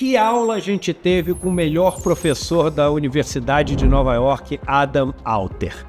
Que aula a gente teve com o melhor professor da Universidade de Nova York, Adam Alter.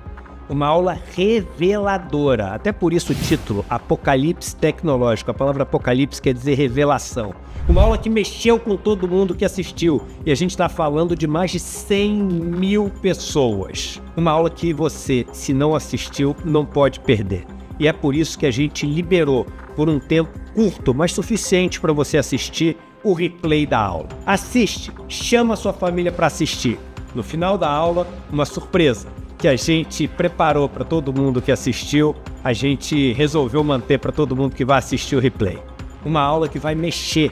Uma aula reveladora, até por isso o título, Apocalipse Tecnológico. A palavra apocalipse quer dizer revelação. Uma aula que mexeu com todo mundo que assistiu. E a gente está falando de mais de 100 mil pessoas. Uma aula que você, se não assistiu, não pode perder. E é por isso que a gente liberou, por um tempo curto, mas suficiente para você assistir, o replay da aula. Assiste, chama a sua família para assistir. No final da aula, uma surpresa que a gente preparou para todo mundo que assistiu, a gente resolveu manter para todo mundo que vai assistir o replay. Uma aula que vai mexer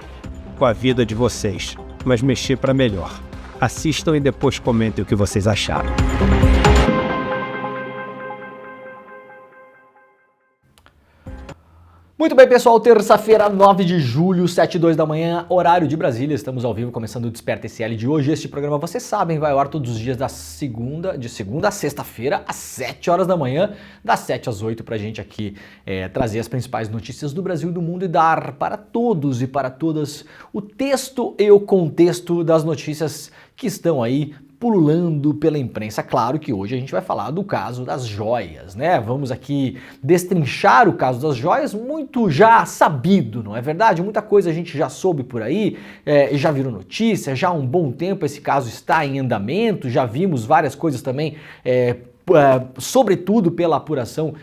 com a vida de vocês, mas mexer para melhor. Assistam e depois comentem o que vocês acharam. Muito bem, pessoal, terça-feira, 9 de julho, 7h02 da manhã, horário de Brasília. Estamos ao vivo, começando o Desperta SL de hoje. Este programa, vocês sabem, vai ao ar todos os dias de segunda a sexta-feira, às 7 horas da manhã, das 7 às 8, pra gente aqui trazer as principais notícias do Brasil e do mundo e dar para todos e para todas o texto e o contexto das notícias que estão aí pululando pela imprensa. Claro que hoje a gente vai falar do caso das joias, né? Vamos aqui destrinchar o caso das joias, muito já sabido, não é verdade? Muita coisa a gente já soube por aí, já virou notícia, já há um bom tempo esse caso está em andamento, já vimos várias coisas também, sobretudo pela apuração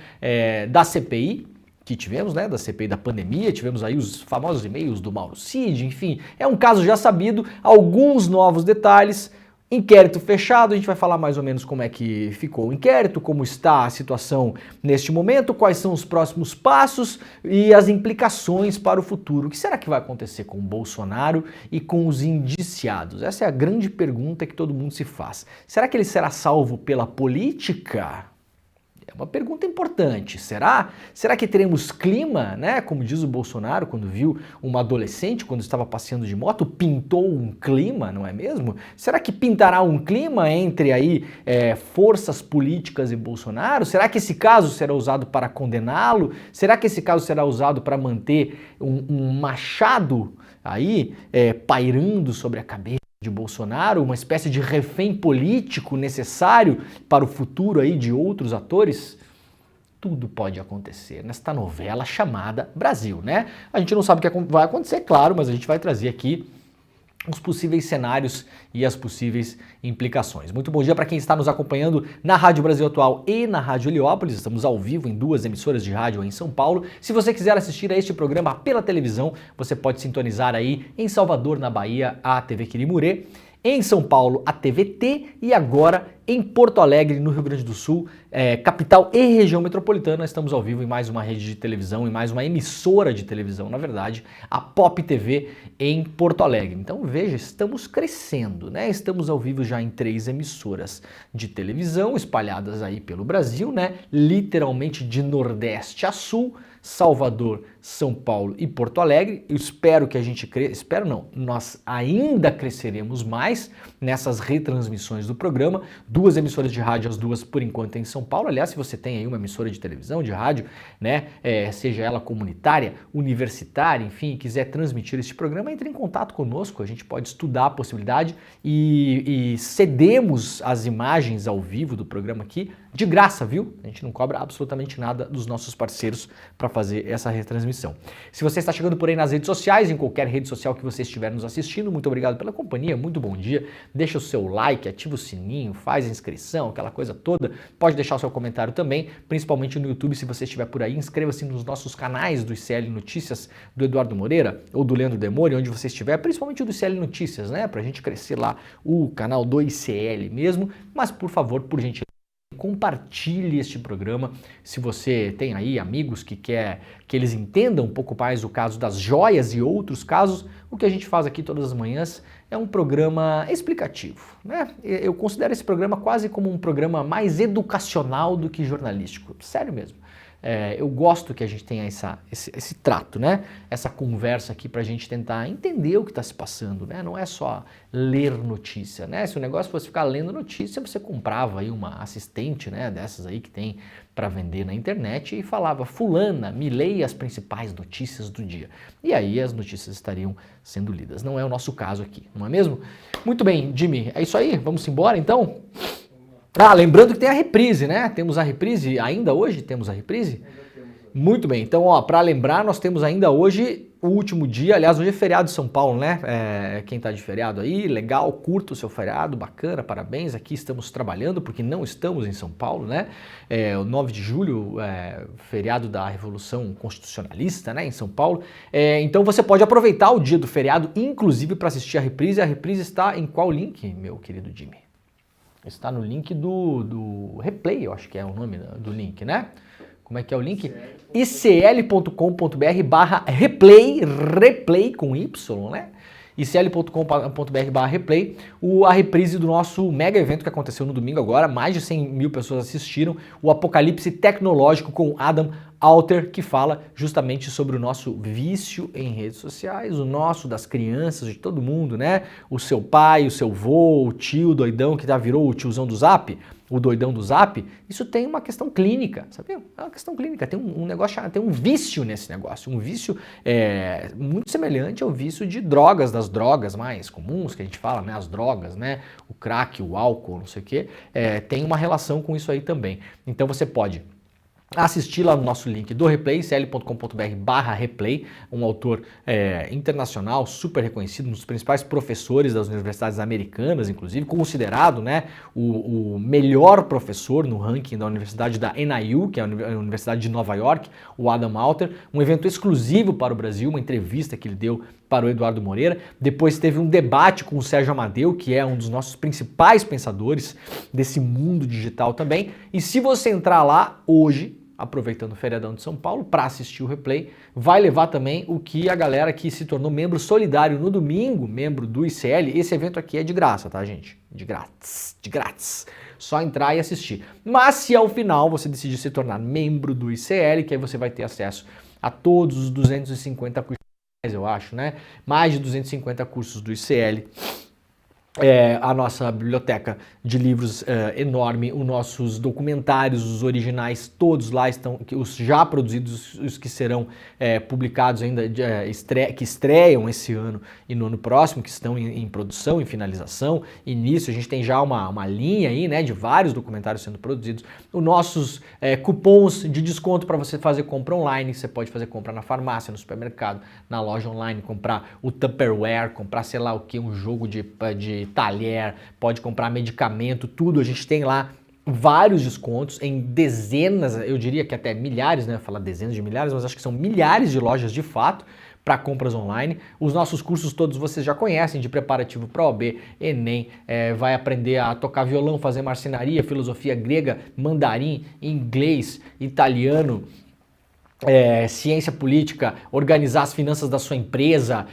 da CPI, que tivemos, né, da CPI da pandemia, tivemos aí os famosos e-mails do Mauro Cid, enfim, é um caso já sabido, alguns novos detalhes. Inquérito fechado, a gente vai falar mais ou menos como é que ficou o inquérito, como está a situação neste momento, quais são os próximos passos e as implicações para o futuro. O que será que vai acontecer com o Bolsonaro e com os indiciados? Essa é a grande pergunta que todo mundo se faz. Será que ele será salvo pela política? É uma pergunta importante. Será? Será que teremos clima, né? Como diz o Bolsonaro quando viu uma adolescente, quando estava passeando de moto, pintou um clima, não é mesmo? Será que pintará um clima entre aí forças políticas e Bolsonaro? Será que esse caso será usado para condená-lo? Será que esse caso será usado para manter um machado aí pairando sobre a cabeça de Bolsonaro, uma espécie de refém político necessário para o futuro aí de outros atores? Tudo pode acontecer nesta novela chamada Brasil, né? A gente não sabe o que vai acontecer, claro, mas a gente vai trazer aqui os possíveis cenários e as possíveis implicações. Muito bom dia para quem está nos acompanhando na Rádio Brasil Atual e na Rádio Heliópolis. Estamos ao vivo em 2 emissoras de rádio em São Paulo. Se você quiser assistir a este programa pela televisão, você pode sintonizar aí em Salvador, na Bahia, a TV Quirimurê, em São Paulo, a TVT, e agora em Porto Alegre, no Rio Grande do Sul, capital e região metropolitana. Estamos ao vivo em mais uma rede de televisão, em mais uma emissora de televisão, na verdade, a Pop TV em Porto Alegre. Então veja, estamos crescendo, né? Estamos ao vivo já em 3 emissoras de televisão, espalhadas aí pelo Brasil, né? Literalmente de Nordeste a Sul, Salvador, São Paulo e Porto Alegre. Eu espero que a gente cresça, espero não, nós ainda cresceremos mais nessas retransmissões do programa. 2 emissoras de rádio, as 2 por enquanto em São Paulo. Aliás, se você tem aí uma emissora de televisão, de rádio, né, seja ela comunitária, universitária, enfim, quiser transmitir este programa, entre em contato conosco, a gente pode estudar a possibilidade e cedemos as imagens ao vivo do programa aqui de graça, viu? A gente não cobra absolutamente nada dos nossos parceiros para fazer essa retransmissão. Se você está chegando por aí nas redes sociais, em qualquer rede social que você estiver nos assistindo, muito obrigado pela companhia, muito bom dia. Deixa o seu like, ativa o sininho, faz a inscrição, aquela coisa toda. Pode deixar o seu comentário também, principalmente no YouTube, se você estiver por aí. Inscreva-se nos nossos canais do ICL Notícias, do Eduardo Moreira ou do Leandro Demore, onde você estiver, principalmente o do ICL Notícias, né? Pra gente crescer lá o canal do ICL mesmo. Mas, por favor, por gentileza, compartilhe este programa. Se você tem aí amigos que quer que eles entendam um pouco mais o caso das joias e outros casos, o que a gente faz aqui todas as manhãs é um programa explicativo, né? Eu considero esse programa quase como um programa mais educacional do que jornalístico, sério mesmo. eu gosto que a gente tenha esse trato, né? Essa conversa aqui para a gente tentar entender o que está se passando, né? Não é só ler notícia, né? Se o negócio fosse ficar lendo notícia, você comprava aí uma assistente, né? Dessas aí que tem para vender na internet e falava: fulana, me leia as principais notícias do dia. E aí as notícias estariam sendo lidas. Não é o nosso caso aqui, não é mesmo? Muito bem, Jimmy, é isso aí? Vamos embora então? Lembrando que tem a reprise, né? Temos a reprise, ainda hoje temos a reprise? Muito bem, então para lembrar, nós temos ainda hoje o último dia, aliás, hoje é feriado de São Paulo, né? Quem tá de feriado aí, legal, curta o seu feriado, bacana, parabéns, aqui estamos trabalhando porque não estamos em São Paulo, né? O 9 de julho, feriado da Revolução Constitucionalista, né, em São Paulo. Então você pode aproveitar o dia do feriado, inclusive para assistir a reprise está em qual link, meu querido Jimmy? Está no link do Replay, eu acho que é o nome do link, né? Como é que é o link? icl.com.br/replay, replay com Y, né? icl.com.br/replay, a reprise do nosso mega evento que aconteceu no domingo agora, mais de 100 mil pessoas assistiram, o Apocalipse Tecnológico com Adam Alter, que fala justamente sobre o nosso vício em redes sociais, o nosso, das crianças, de todo mundo, né? O seu pai, o seu vô, o tio doidão que virou o tiozão do Zap, o doidão do Zap, isso tem uma questão clínica, sabe? É uma questão clínica, tem um negócio, tem um vício nesse negócio, um vício muito semelhante ao vício de drogas, das drogas mais comuns que a gente fala, né? As drogas, né? O crack, o álcool, não sei o quê, tem uma relação com isso aí também. Então você pode assistir lá no nosso link do Replay, cl.com.br/replay, um autor internacional, super reconhecido, um dos principais professores das universidades americanas, inclusive, considerado, né, o melhor professor no ranking da universidade da NIU, que é a Universidade de Nova York, o Adam Alter, um evento exclusivo para o Brasil, uma entrevista que ele deu para o Eduardo Moreira. Depois teve um debate com o Sérgio Amadeu, que é um dos nossos principais pensadores desse mundo digital também. E se você entrar lá hoje, aproveitando o feriadão de São Paulo, para assistir o Replay, vai levar também o que a galera que se tornou membro solidário no domingo, membro do ICL. Esse evento aqui é de graça, tá, gente? De grátis, de grátis. Só entrar e assistir. Mas se ao final você decidir se tornar membro do ICL, que aí você vai ter acesso a todos os 250 cursos, eu acho, né? Mais de 250 cursos do ICL. A nossa biblioteca de livros enorme, os nossos documentários, os originais, todos lá estão, os já produzidos, os que serão publicados ainda, que estreiam esse ano e no ano próximo, que estão em produção, em finalização, início. A gente tem já uma linha aí, né, de vários documentários sendo produzidos. Os nossos cupons de desconto para você fazer compra online, você pode fazer compra na farmácia, no supermercado, na loja online, comprar o Tupperware, comprar sei lá o que, um jogo de talher, pode comprar medicamento, tudo. A gente tem lá vários descontos em dezenas, eu diria que até milhares, né? Falar dezenas de milhares, mas acho que são milhares de lojas de fato para compras online. Os nossos cursos todos vocês já conhecem, de preparativo para OAB, Enem, vai aprender a tocar violão, fazer marcenaria, filosofia grega, mandarim, inglês, italiano, ciência política, organizar as finanças da sua empresa,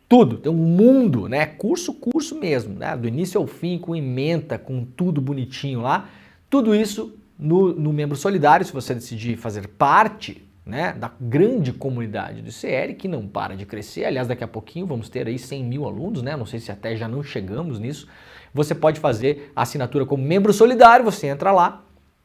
tudo, tem um mundo, né? Curso mesmo, né? Do início ao fim, com ementa, com tudo bonitinho lá. Tudo isso no Membro Solidário, se você decidir fazer parte, né, da grande comunidade do ICL, que não para de crescer. Aliás, daqui a pouquinho vamos ter aí 100 mil alunos, né? Não sei se até já não chegamos nisso. Você pode fazer a assinatura como Membro Solidário, você entra lá,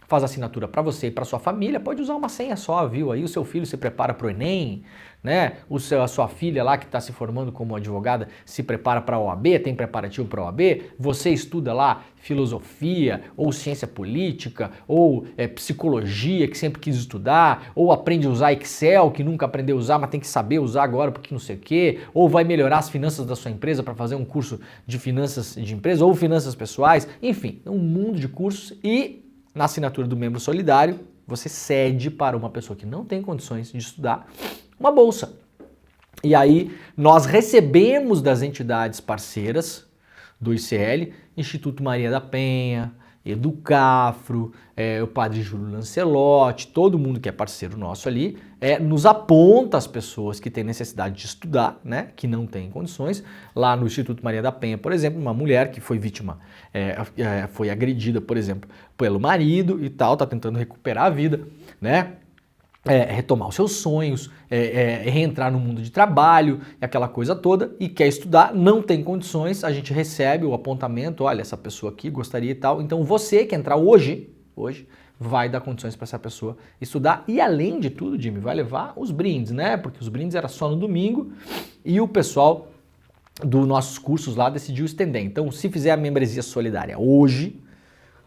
faz a assinatura para você e para sua família, pode usar uma senha só, viu? Aí o seu filho se prepara para o Enem, né? A sua filha lá que está se formando como advogada se prepara para a OAB, tem preparativo para a OAB, você estuda lá filosofia, ou ciência política, ou psicologia, que sempre quis estudar, ou aprende a usar Excel, que nunca aprendeu a usar, mas tem que saber usar agora porque não sei o quê, ou vai melhorar as finanças da sua empresa para fazer um curso de finanças de empresa, ou finanças pessoais, enfim, um mundo de cursos. E na assinatura do Membro Solidário, você cede para uma pessoa que não tem condições de estudar uma bolsa. E aí nós recebemos das entidades parceiras do ICL, Instituto Maria da Penha, Educafro, o padre Júlio Lancelotti, todo mundo que é parceiro nosso ali, nos aponta as pessoas que têm necessidade de estudar, né, que não têm condições. Lá no Instituto Maria da Penha, por exemplo, uma mulher que foi vítima, foi agredida, por exemplo, pelo marido e tal, está tentando recuperar a vida, né? Retomar os seus sonhos, reentrar no mundo de trabalho, aquela coisa toda, e quer estudar, não tem condições, a gente recebe o apontamento, olha, essa pessoa aqui gostaria e tal, então você que entrar hoje vai dar condições para essa pessoa estudar, e além de tudo, Jimmy, vai levar os brindes, né, porque os brindes era só no domingo, e o pessoal dos nossos cursos lá decidiu estender, então se fizer a membresia solidária hoje,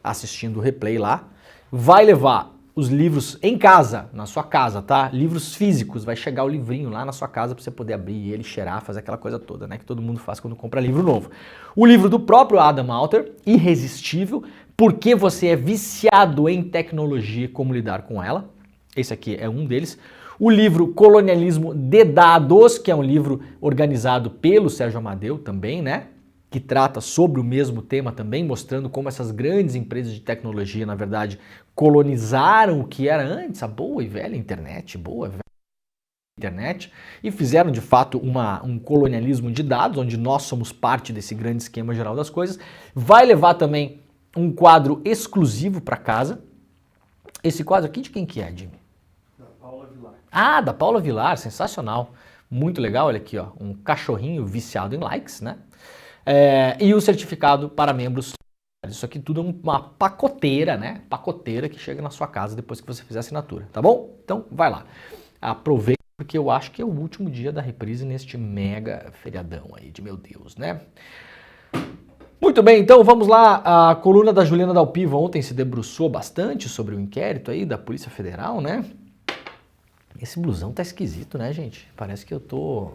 assistindo o replay lá, vai levar os livros em casa, na sua casa, tá? Livros físicos, vai chegar o livrinho lá na sua casa para você poder abrir ele, cheirar, fazer aquela coisa toda, né? Que todo mundo faz quando compra livro novo. O livro do próprio Adam Alter, Irresistível, Porque Você é Viciado em Tecnologia e Como Lidar com Ela. Esse aqui é um deles. O livro Colonialismo de Dados, que é um livro organizado pelo Sérgio Amadeu também, né? Que trata sobre o mesmo tema também, mostrando como essas grandes empresas de tecnologia, na verdade, colonizaram o que era antes, a boa e velha internet, e fizeram de fato um colonialismo de dados, onde nós somos parte desse grande esquema geral das coisas. Vai levar também um quadro exclusivo para casa. Esse quadro aqui de quem que é, Jimmy? Da Paula Vilar. Ah, da Paula Vilar, sensacional. Muito legal, olha aqui, ó, um cachorrinho viciado em likes, né? E o certificado para membros. Isso aqui tudo é uma pacoteira, né? Pacoteira que chega na sua casa depois que você fizer a assinatura, tá bom? Então vai lá. Aproveita porque eu acho que é o último dia da reprise neste mega feriadão aí de meu Deus, né? Muito bem, então vamos lá. A coluna da Juliana Dalpiva ontem se debruçou bastante sobre o inquérito aí da Polícia Federal, né? Esse blusão tá esquisito, né, gente? Parece que eu tô...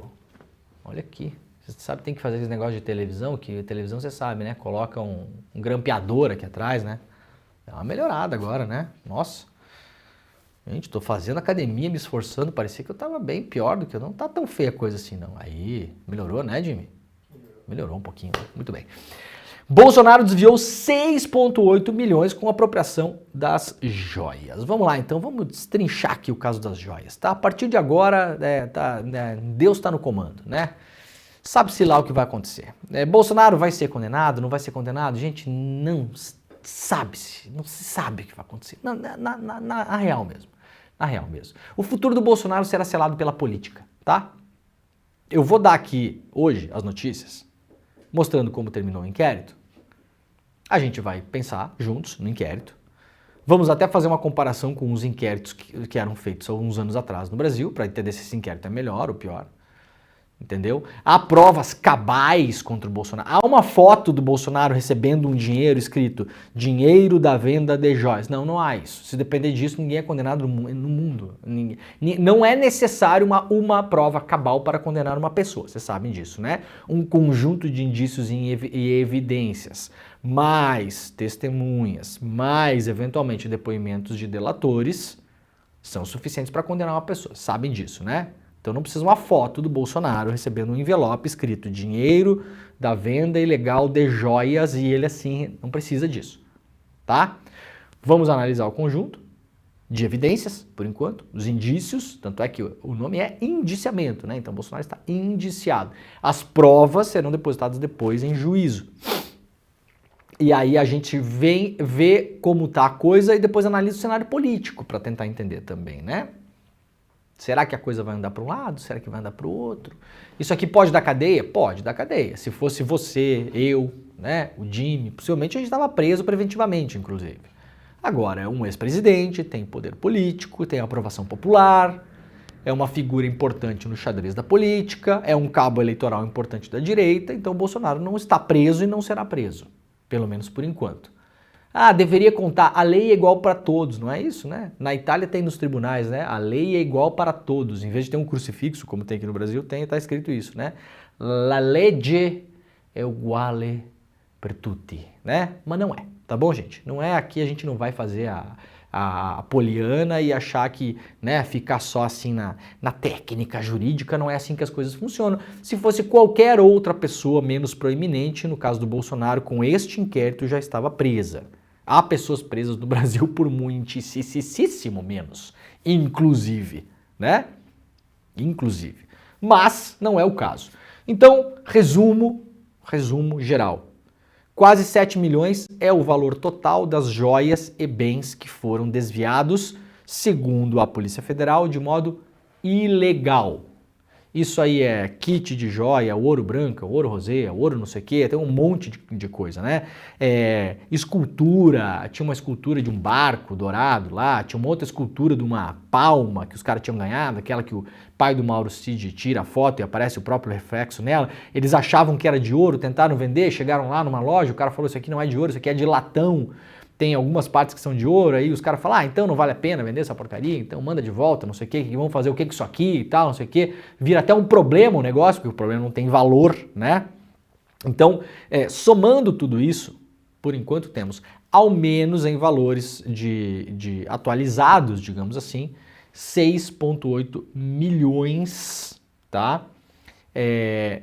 Olha aqui. Você sabe, tem que fazer esse negócio de televisão, que televisão você sabe, né? Coloca um grampeador aqui atrás, né? É uma melhorada agora, né? Nossa. Gente, tô fazendo academia, me esforçando, parecia que eu tava bem pior do que eu. Não tá tão feia a coisa assim, não. Aí, melhorou, né, Jimmy? Melhorou um pouquinho, né? Muito bem. Bolsonaro desviou 6,8 milhões com apropriação das joias. Vamos lá, então, vamos destrinchar aqui o caso das joias, tá? A partir de agora, Deus tá no comando, né? Sabe-se lá o que vai acontecer. Bolsonaro vai ser condenado, não vai ser condenado? Gente, não sabe-se, não se sabe o que vai acontecer. Na real mesmo. Na real mesmo. O futuro do Bolsonaro será selado pela política, tá? Eu vou dar aqui, hoje, as notícias, mostrando como terminou o inquérito. A gente vai pensar juntos no inquérito. Vamos até fazer uma comparação com os inquéritos que eram feitos há alguns anos atrás no Brasil, para entender se esse inquérito é melhor ou pior. Entendeu? Há provas cabais contra o Bolsonaro. Há uma foto do Bolsonaro recebendo um dinheiro escrito dinheiro da venda de joias. Não, não há isso. Se depender disso, ninguém é condenado no mundo. Não é necessário uma prova cabal para condenar uma pessoa. Vocês sabem disso, né? Um conjunto de indícios e evidências, mais testemunhas, mais eventualmente depoimentos de delatores são suficientes para condenar uma pessoa. Sabem disso, né? Então não precisa uma foto do Bolsonaro recebendo um envelope escrito dinheiro da venda ilegal de joias e ele assim, não precisa disso, tá? Vamos analisar o conjunto de evidências, por enquanto, os indícios, tanto é que o nome é indiciamento, né? Então Bolsonaro está indiciado. As provas serão depositadas depois em juízo. E aí a gente vê como tá a coisa e depois analisa o cenário político para tentar entender também, né? Será que a coisa vai andar para um lado? Será que vai andar para o outro? Isso aqui pode dar cadeia? Pode dar cadeia. Se fosse você, eu, né, o Jimmy, possivelmente a gente estava preso preventivamente, inclusive. Agora, é um ex-presidente, tem poder político, tem aprovação popular, é uma figura importante no xadrez da política, é um cabo eleitoral importante da direita, então o Bolsonaro não está preso e não será preso, pelo menos por enquanto. Ah, deveria contar, a lei é igual para todos, não é isso, né? Na Itália tem nos tribunais, né? A lei é igual para todos. Em vez de ter um crucifixo, como tem aqui no Brasil, tá escrito isso, né? La legge è uguale per tutti, né? Mas não é, tá bom, gente? Não é aqui, a gente não vai fazer a poliana e achar que, né, ficar só assim na técnica jurídica, não é assim que as coisas funcionam. Se fosse qualquer outra pessoa menos proeminente, no caso do Bolsonaro, com este inquérito já estava presa. Há pessoas presas no Brasil por muitíssimo menos, inclusive, né? Inclusive. Mas não é o caso. Então, resumo geral. Quase 7 milhões é o valor total das joias e bens que foram desviados, segundo a Polícia Federal, de modo ilegal. Isso aí é kit de joia, ouro branco, ouro rosé, ouro não sei o que, tem um monte de coisa, né? Escultura, tinha uma escultura de um barco dourado lá, tinha uma outra escultura de uma palma que os caras tinham ganhado, aquela que o pai do Mauro Cid tira a foto e aparece o próprio reflexo nela. Eles achavam que era de ouro, tentaram vender, chegaram lá numa loja, o cara falou, isso aqui não é de ouro, isso aqui é de latão. Tem algumas partes que são de ouro, aí os caras falam, então não vale a pena vender essa porcaria, então manda de volta, não sei o que vão fazer o que com isso aqui e tal, não sei o que. Vira até um problema o negócio, porque o problema não tem valor, né? Então, somando tudo isso, por enquanto temos, ao menos em valores de atualizados, digamos assim, 6,8 milhões, tá?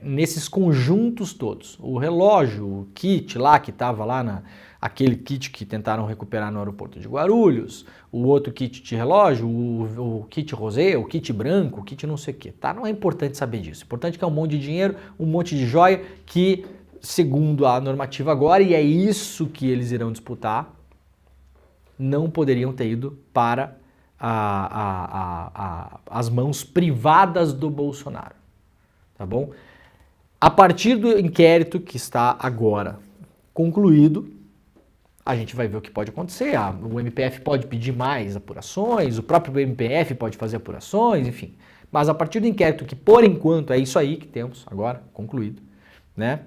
Nesses conjuntos todos. O relógio, o kit lá que estava lá aquele kit que tentaram recuperar no aeroporto de Guarulhos, o outro kit de relógio, o kit rosé, o kit branco, o kit não sei o que, tá? Não é importante saber disso. O importante é que é um monte de dinheiro, um monte de joia que, segundo a normativa agora, e é isso que eles irão disputar, não poderiam ter ido para as mãos privadas do Bolsonaro. Tá bom? A partir do inquérito que está agora concluído, a gente vai ver o que pode acontecer. O MPF pode pedir mais apurações, o próprio MPF pode fazer apurações, enfim. Mas a partir do inquérito, que por enquanto é isso aí que temos agora concluído, né?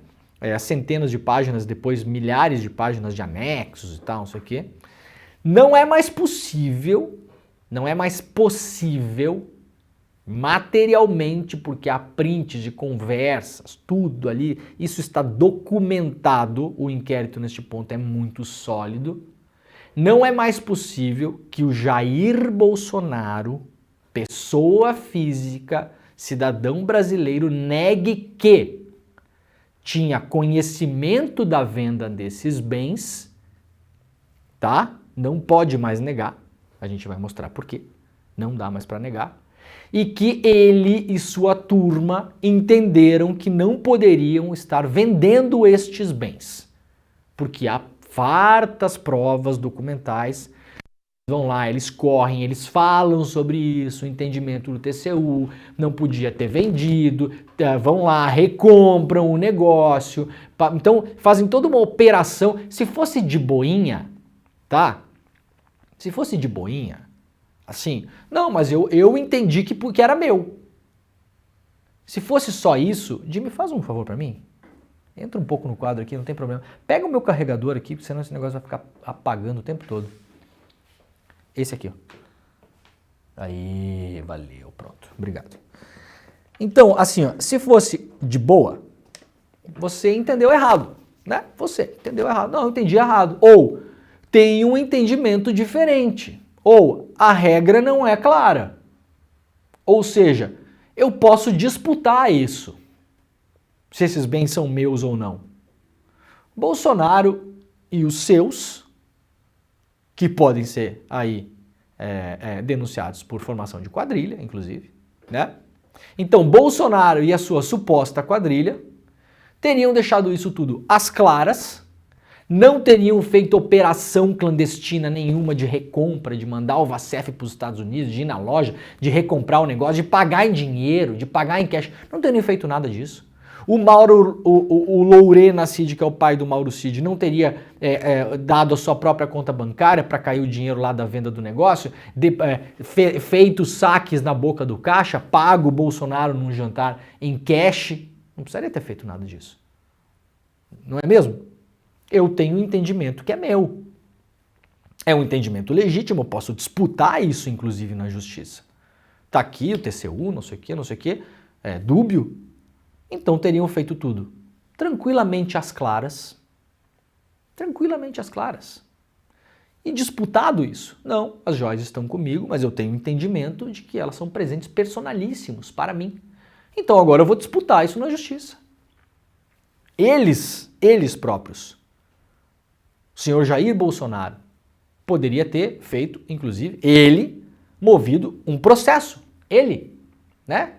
Centenas de páginas, depois milhares de páginas de anexos e tal, não sei o quê. Não é mais possível materialmente, porque há prints de conversas, tudo ali, isso está documentado, o inquérito neste ponto é muito sólido. Não é mais possível que o Jair Bolsonaro, pessoa física, cidadão brasileiro, negue que tinha conhecimento da venda desses bens, tá? Não pode mais negar, a gente vai mostrar por quê, não dá mais para negar. E que ele e sua turma entenderam que não poderiam estar vendendo estes bens, porque há fartas provas documentais. Vão lá, eles correm, eles falam sobre isso, o entendimento do TCU, não podia ter vendido, vão lá, recompram o negócio, então fazem toda uma operação. Se fosse de boinha, tá? Se fosse de boinha, assim, não, mas eu entendi que era meu. Se fosse só isso, Jimmy, faz um favor pra mim. Entra um pouco no quadro aqui, não tem problema. Pega o meu carregador aqui, senão esse negócio vai ficar apagando o tempo todo. Esse aqui, ó. Aí, valeu, pronto. Obrigado. Então, assim, ó, se fosse de boa, você entendeu errado, né? Você entendeu errado. Não, eu entendi errado. Ou tem um entendimento diferente. Ou a regra não é clara. Ou seja, eu posso disputar isso, se esses bens são meus ou não. Bolsonaro e os seus, que podem ser aí denunciados por formação de quadrilha, inclusive, né? Então, Bolsonaro e a sua suposta quadrilha teriam deixado isso tudo às claras, não teriam feito operação clandestina nenhuma de recompra, de mandar o Vacef para os Estados Unidos, de ir na loja, de recomprar o negócio, de pagar em dinheiro, de pagar em cash. Não teriam feito nada disso. O Lourena Cid, que é o pai do Mauro Cid, não teria dado a sua própria conta bancária para cair o dinheiro lá da venda do negócio, feito saques na boca do caixa, pago o Bolsonaro num jantar em cash. Não precisaria ter feito nada disso. Não é mesmo? Eu tenho um entendimento que é meu. É um entendimento legítimo, eu posso disputar isso, inclusive, na justiça. Tá aqui o TCU, não sei o que, é dúbio. Então teriam feito tudo tranquilamente às claras. Tranquilamente às claras. E disputado isso. Não, as joias estão comigo, mas eu tenho entendimento de que elas são presentes personalíssimos para mim. Então agora eu vou disputar isso na justiça. Eles próprios O senhor Jair Bolsonaro poderia ter feito, inclusive, ele movido um processo. Ele, né?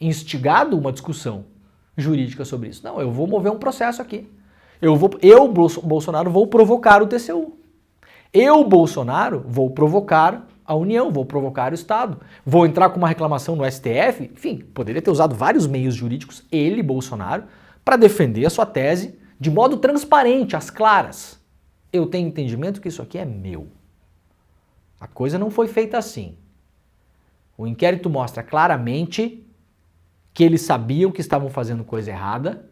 Instigado uma discussão jurídica sobre isso. Não, eu vou mover um processo aqui. Bolsonaro, vou provocar o TCU. Eu, Bolsonaro, vou provocar a União, vou provocar o Estado. Vou entrar com uma reclamação no STF. Enfim, poderia ter usado vários meios jurídicos, ele, Bolsonaro, para defender a sua tese de modo transparente, às claras. Eu tenho entendimento que isso aqui é meu. A coisa não foi feita assim. O inquérito mostra claramente que eles sabiam que estavam fazendo coisa errada,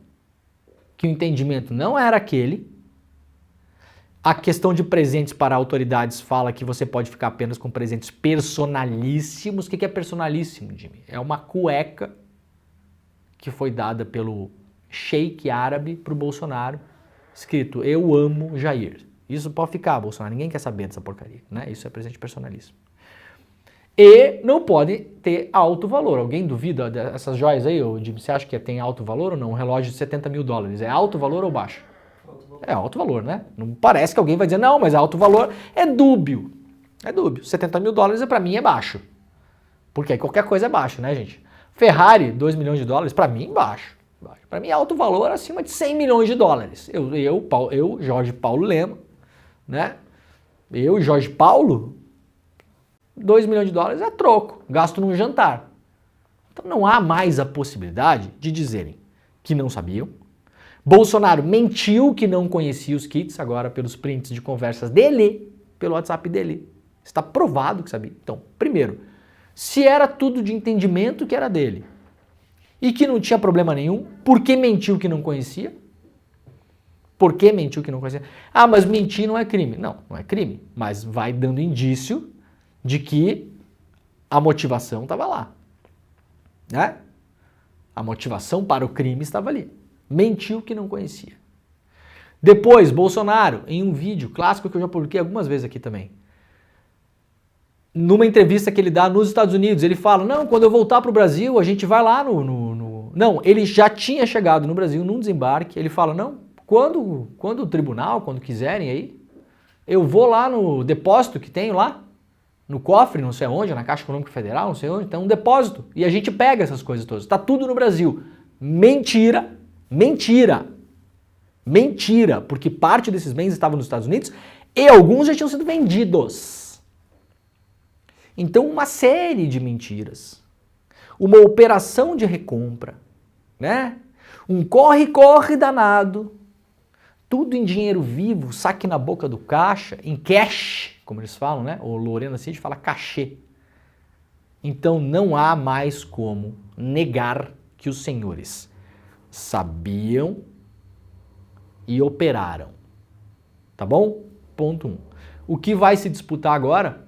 que o entendimento não era aquele. A questão de presentes para autoridades fala que você pode ficar apenas com presentes personalíssimos. O que é personalíssimo, Jimmy? É uma cueca que foi dada pelo sheik árabe para o Bolsonaro, escrito "Eu amo Jair". Isso pode ficar, Bolsonaro, ninguém quer saber dessa porcaria, né? Isso é presente personalíssimo. E não pode ter alto valor. Alguém duvida dessas joias aí, Jimmy? Você acha que tem alto valor ou não? Um relógio de $70 mil. É alto valor ou baixo? É alto valor, né? Não parece que alguém vai dizer, não, mas alto valor é dúbio. É dúbio. $70 mil para mim é baixo. Porque qualquer coisa é baixo, né, gente? Ferrari, $2 milhões, para mim, baixo. Para mim, alto valor acima de $100 milhões. Eu, Jorge Paulo Lema, né? Eu, Jorge Paulo, $2 milhões é troco, gasto num jantar. Então não há mais a possibilidade de dizerem que não sabiam. Bolsonaro mentiu que não conhecia os kits, agora pelos prints de conversas dele, pelo WhatsApp dele. Está provado que sabia. Então, primeiro, se era tudo de entendimento que era dele e que não tinha problema nenhum, por que mentiu que não conhecia? Por que mentiu que não conhecia? Ah, mas mentir não é crime. Não, não é crime, mas vai dando indício de que a motivação estava lá, né? A motivação para o crime estava ali. Mentiu que não conhecia. Depois, Bolsonaro, em um vídeo clássico que eu já publiquei algumas vezes aqui também, numa entrevista que ele dá nos Estados Unidos, ele fala, não, quando eu voltar para o Brasil, a gente vai lá Não, ele já tinha chegado no Brasil num desembarque, ele fala, não, quando o tribunal, quando quiserem aí, eu vou lá no depósito que tenho lá, no cofre, não sei onde, na Caixa Econômica Federal, não sei onde, tem um depósito. E a gente pega essas coisas todas. Está tudo no Brasil. Mentira, mentira, mentira, porque parte desses bens estavam nos Estados Unidos e alguns já tinham sido vendidos. Então, uma série de mentiras. Uma operação de recompra, né? Um corre-corre danado. Tudo em dinheiro vivo, saque na boca do caixa, em cash, como eles falam, né? O Lorena Cid fala cachê. Então não há mais como negar que os senhores sabiam e operaram. Tá bom? Ponto 1. O que vai se disputar agora?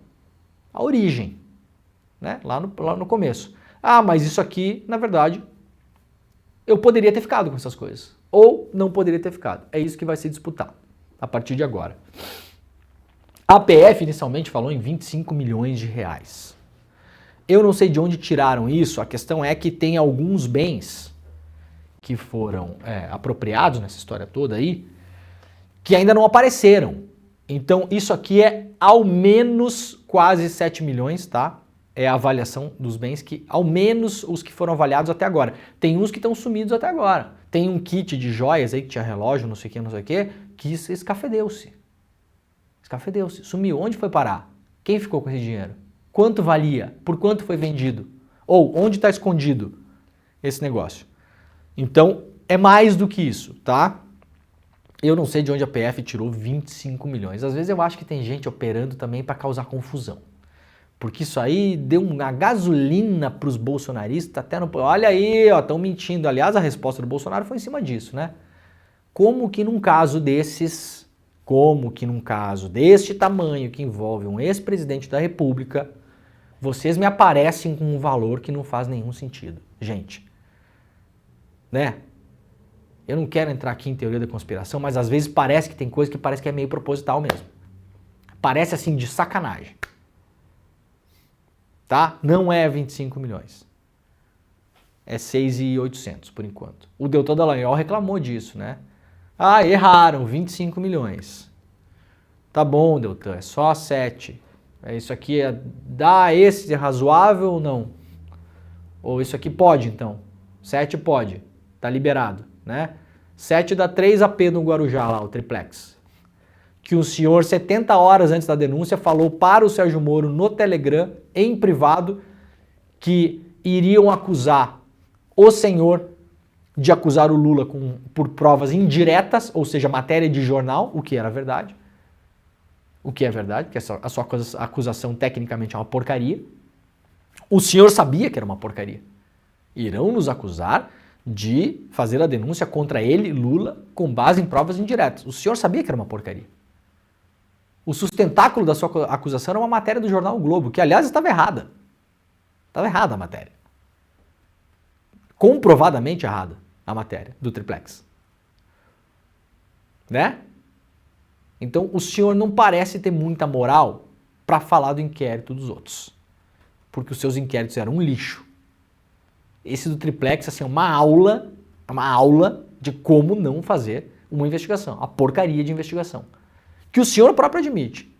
A origem, né? Lá no começo. Ah, mas isso aqui, na verdade, eu poderia ter ficado com essas coisas. Ou não poderia ter ficado. É isso que vai se disputar a partir de agora. A PF inicialmente falou em R$25 milhões. Eu não sei de onde tiraram isso, a questão é que tem alguns bens que foram apropriados nessa história toda aí, que ainda não apareceram. Então isso aqui é ao menos quase 7 milhões, tá? É a avaliação dos bens que, ao menos os que foram avaliados até agora. Tem uns que estão sumidos até agora. Tem um kit de joias aí que tinha relógio, não sei o que, que escafedeu-se. Escafedeu-se, sumiu. Onde foi parar? Quem ficou com esse dinheiro? Quanto valia? Por quanto foi vendido? Ou onde está escondido esse negócio? Então, é mais do que isso, tá? Eu não sei de onde a PF tirou 25 milhões. Às vezes eu acho que tem gente operando também para causar confusão. Porque isso aí deu uma gasolina para os bolsonaristas até no... Olha aí, ó, estão mentindo. Aliás, a resposta do Bolsonaro foi em cima disso, né? Como que num caso desses, deste tamanho que envolve um ex-presidente da República, vocês me aparecem com um valor que não faz nenhum sentido. Gente, né? Eu não quero entrar aqui em teoria da conspiração, mas às vezes parece que tem coisa que parece que é meio proposital mesmo. Parece assim de sacanagem. Tá? Não é 25 milhões. É 6.800 por enquanto. O Deltan Dallagnol reclamou disso, né? Ah, erraram, 25 milhões. Tá bom, Deltan, é só 7. Isso aqui dá esse razoável ou não? Ou isso aqui pode, então? 7 pode, tá liberado, né? 7 dá 3 AP no Guarujá lá, o triplex. Que o senhor, 70 horas antes da denúncia, falou para o Sérgio Moro no Telegram, em privado, que iriam acusar o senhor de acusar o Lula por provas indiretas, ou seja, matéria de jornal, o que era verdade. O que é verdade, porque a sua acusação tecnicamente é uma porcaria. O senhor sabia que era uma porcaria. Irão nos acusar de fazer a denúncia contra ele, Lula, com base em provas indiretas. O senhor sabia que era uma porcaria. O sustentáculo da sua acusação era uma matéria do jornal O Globo, que, aliás, estava errada. Estava errada a matéria. Comprovadamente errada a matéria do triplex. Né? Então, o senhor não parece ter muita moral para falar do inquérito dos outros. Porque os seus inquéritos eram um lixo. Esse do triplex, assim, é uma aula de como não fazer uma investigação. A porcaria de investigação. Que o senhor próprio admite.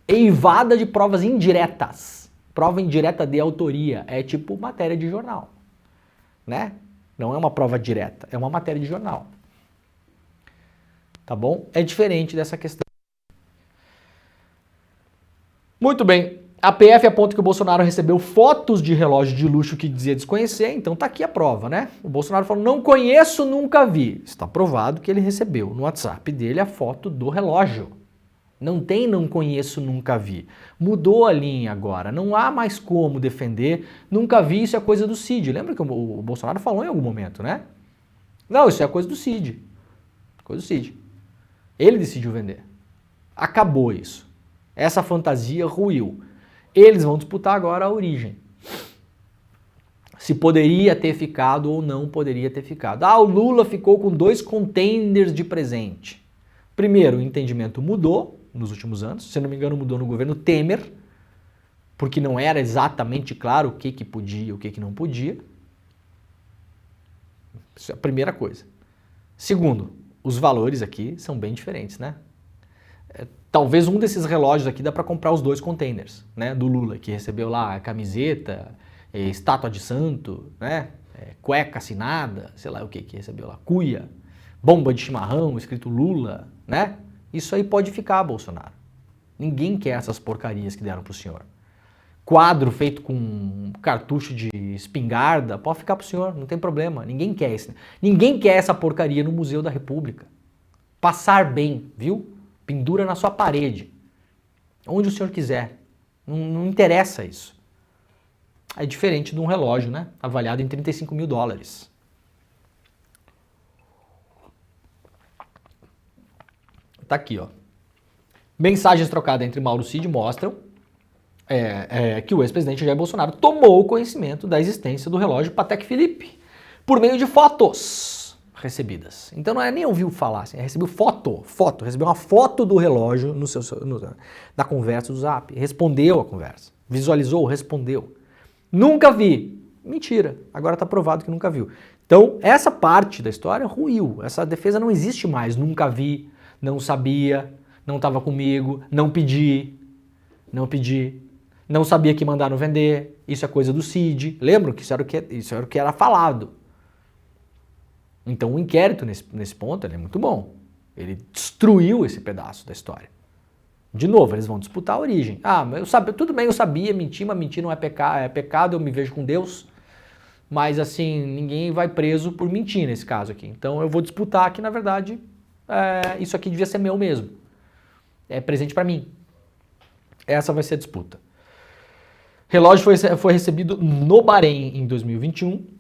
Eivada de provas indiretas. Prova indireta de autoria. É tipo matéria de jornal. Né? Não é uma prova direta, é uma matéria de jornal. Tá bom? É diferente dessa questão. Muito bem. A PF aponta que o Bolsonaro recebeu fotos de relógio de luxo que dizia desconhecer, então tá aqui a prova, né? O Bolsonaro falou, não conheço, nunca vi. Está provado que ele recebeu no WhatsApp dele a foto do relógio. Não tem não conheço, nunca vi. Mudou a linha agora, não há mais como defender, nunca vi, isso é coisa do Cid. Lembra que o Bolsonaro falou em algum momento, né? Não, isso é coisa do Cid. Coisa do Cid. Ele decidiu vender. Acabou isso. Essa fantasia ruiu. Eles vão disputar agora a origem. Se poderia ter ficado ou não poderia ter ficado. Ah, o Lula ficou com 2 containers de presente. Primeiro, o entendimento mudou nos últimos anos. Se não me engano, mudou no governo Temer, porque não era exatamente claro o que podia e o que não podia. Isso é a primeira coisa. Segundo, os valores aqui são bem diferentes, né? Talvez um desses relógios aqui dá para comprar os 2 containers, né, do Lula, que recebeu lá a camiseta, estátua de santo, né, cueca assinada, sei lá o que recebeu lá, cuia, bomba de chimarrão, escrito Lula, né? Isso aí pode ficar, Bolsonaro. Ninguém quer essas porcarias que deram pro senhor. Quadro feito com cartucho de espingarda, pode ficar pro senhor, não tem problema. Ninguém quer isso. Ninguém quer essa porcaria no Museu da República. Passar bem, viu? Pendura na sua parede, onde o senhor quiser. Não interessa isso. É diferente de um relógio, né? Avaliado em $35 mil. Tá aqui, ó. Mensagens trocadas entre Mauro Cid mostram que o ex-presidente Jair Bolsonaro tomou conhecimento da existência do relógio Patek Philippe por meio de fotos recebidas. Então não é nem ouviu falar, assim, recebeu recebeu uma foto do relógio na conversa do Zap, respondeu a conversa, visualizou, respondeu. Nunca vi. Mentira, agora está provado que nunca viu. Então essa parte da história ruiu, essa defesa não existe mais, nunca vi, não sabia, não estava comigo, não pedi, não sabia que mandaram vender, isso é coisa do Cid. Lembram que isso era o que era falado. Então o inquérito nesse ponto ele é muito bom. Ele destruiu esse pedaço da história. De novo, eles vão disputar a origem. Ah, mas tudo bem, eu sabia mentir, mas mentir não é pecado, eu me vejo com Deus. Mas assim, ninguém vai preso por mentir nesse caso aqui. Então eu vou disputar que, na verdade, isso aqui devia ser meu mesmo. É presente para mim. Essa vai ser a disputa. Relógio foi recebido no Bahrein em 2021.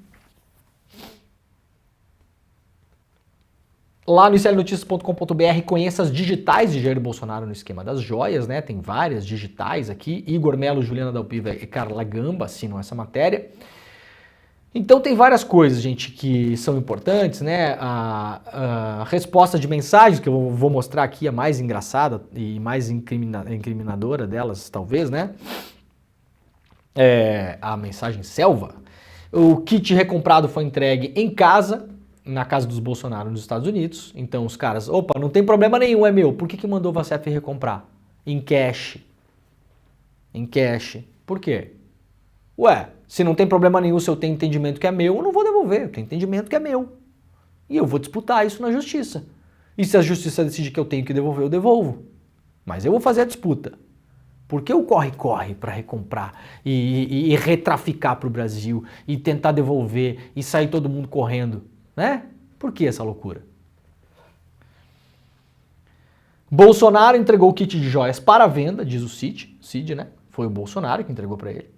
Lá no iclnoticias.com.br conheça as digitais de Jair Bolsonaro no esquema das joias, né? Tem várias digitais aqui. Igor Melo, Juliana Dalpiva e Carla Gamba assinam essa matéria. Então tem várias coisas, gente, que são importantes, né? A resposta de mensagens, que eu vou mostrar aqui, a mais engraçada e mais incriminadora delas, talvez, né? A mensagem selva. O kit recomprado foi entregue em casa. na casa dos Bolsonaro nos Estados Unidos. Então os caras, opa, não tem problema nenhum, é meu. Por que mandou o Vacef recomprar? Em cash. Em cash. Por quê? Ué, se não tem problema nenhum, se eu tenho entendimento que é meu, eu não vou devolver. Eu tenho entendimento que é meu. E eu vou disputar isso na justiça. E se a justiça decidir que eu tenho que devolver, eu devolvo. Mas eu vou fazer a disputa. Por que o corre-corre para recomprar e retraficar para o Brasil e tentar devolver e sair todo mundo correndo? Né? Por que essa loucura? Bolsonaro entregou o kit de joias para venda, diz o Cid, né? Foi o Bolsonaro que entregou para ele.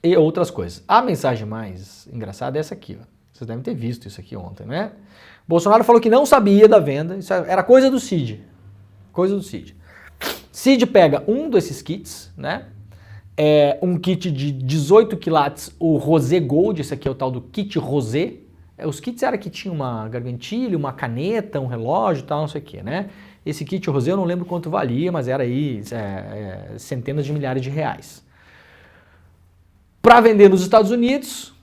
E outras coisas. A mensagem mais engraçada é essa aqui, ó. Vocês devem ter visto isso aqui ontem, né? Bolsonaro falou que não sabia da venda, isso era coisa do Cid. Coisa do Cid. Cid pega um desses kits, né? Um kit de 18 quilates, o Rosé Gold, esse aqui é o tal do kit Rosé. Os kits era que tinha uma gargantilha, uma caneta, um relógio e tal, não sei o que, né? Esse kit Rosé eu não lembro quanto valia, mas era aí centenas de milhares de reais. Para vender nos Estados Unidos,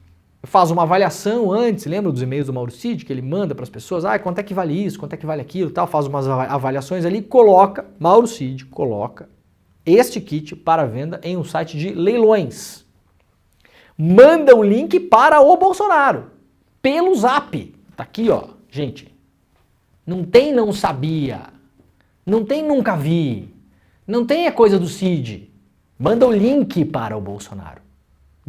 faz uma avaliação antes, lembra dos e-mails do Mauro Cid, que ele manda para as pessoas, quanto é que vale isso, quanto é que vale aquilo, tal, faz umas avaliações ali, Mauro Cid coloca este kit para venda em um site de leilões. Manda o link para o Bolsonaro, pelo Zap. Tá aqui, ó, gente. Não tem não sabia, não tem nunca vi, não tem a coisa do Cid. Manda o link para o Bolsonaro.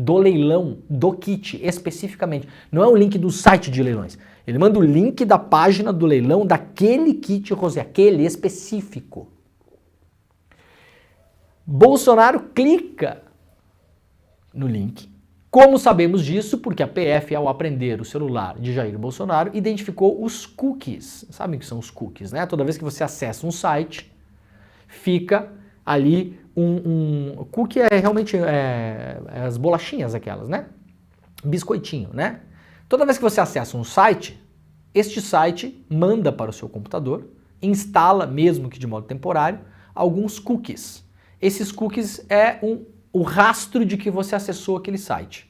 Do leilão, do kit, especificamente. Não é o link do site de leilões. Ele manda o link da página do leilão daquele kit Rosé, aquele específico. Bolsonaro clica no link. Como sabemos disso? Porque a PF, ao apreender o celular de Jair Bolsonaro, identificou os cookies. Sabem o que são os cookies, né? Toda vez que você acessa um site, fica ali um cookie realmente as bolachinhas aquelas, né? Biscoitinho, né? Toda vez que você acessa um site, este site manda para o seu computador, instala, mesmo que de modo temporário, alguns cookies. Esses cookies o rastro de que você acessou aquele site.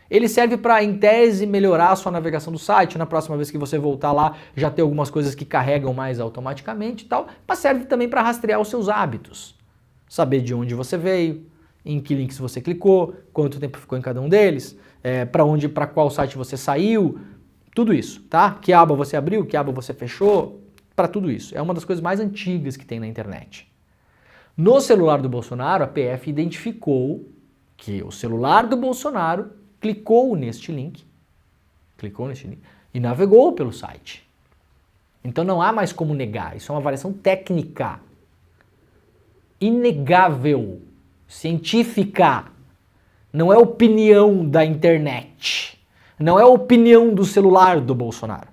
Ele serve para, em tese, melhorar a sua navegação do site. Na próxima vez que você voltar lá, já tem algumas coisas que carregam mais automaticamente e tal, mas serve também para rastrear os seus hábitos. Saber de onde você veio, em que links você clicou, quanto tempo ficou em cada um deles, para qual site você saiu, tudo isso, tá? Que aba você abriu, que aba você fechou, para tudo isso. É uma das coisas mais antigas que tem na internet. No celular do Bolsonaro, a PF identificou que o celular do Bolsonaro clicou neste link e navegou pelo site. Então não há mais como negar, isso é uma avaliação técnica. Inegável, científica, não é opinião da internet, não é opinião do celular do Bolsonaro.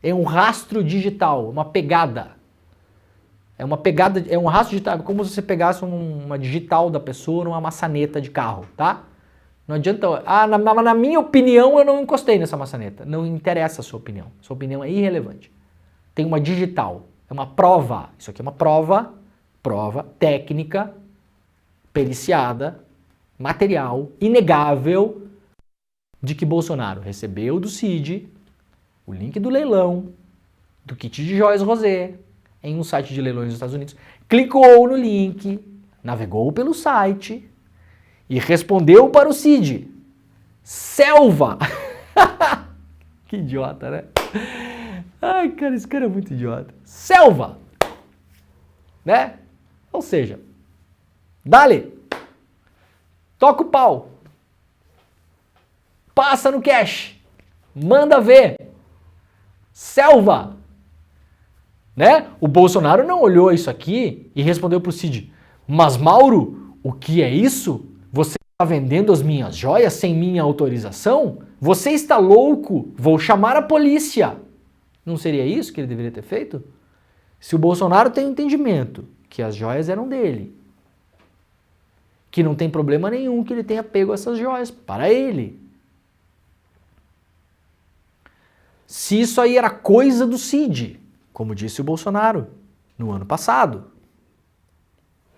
É um rastro digital, uma pegada. É um rastro digital, como se você pegasse uma digital da pessoa numa maçaneta de carro, tá? Não adianta, na minha opinião eu não encostei nessa maçaneta. Não interessa a sua opinião é irrelevante. Tem uma digital, é uma prova, isso aqui é uma prova técnica, periciada, material, inegável, de que Bolsonaro recebeu do Cid o link do leilão, do kit de joias Rosé, em um site de leilões dos Estados Unidos, clicou no link, navegou pelo site e respondeu para o Cid. Selva! Que idiota, né? Ai, cara, esse cara é muito idiota. Selva! Né? Ou seja, dale, toca o pau, passa no cash, manda ver, selva, né? O Bolsonaro não olhou isso aqui e respondeu pro Cid, mas Mauro, o que é isso? Você está vendendo as minhas joias sem minha autorização? Você está louco, vou chamar a polícia. Não seria isso que ele deveria ter feito? Se o Bolsonaro tem entendimento que as joias eram dele, que não tem problema nenhum que ele tenha pego essas joias para ele. Se isso aí era coisa do Cid, como disse o Bolsonaro no ano passado,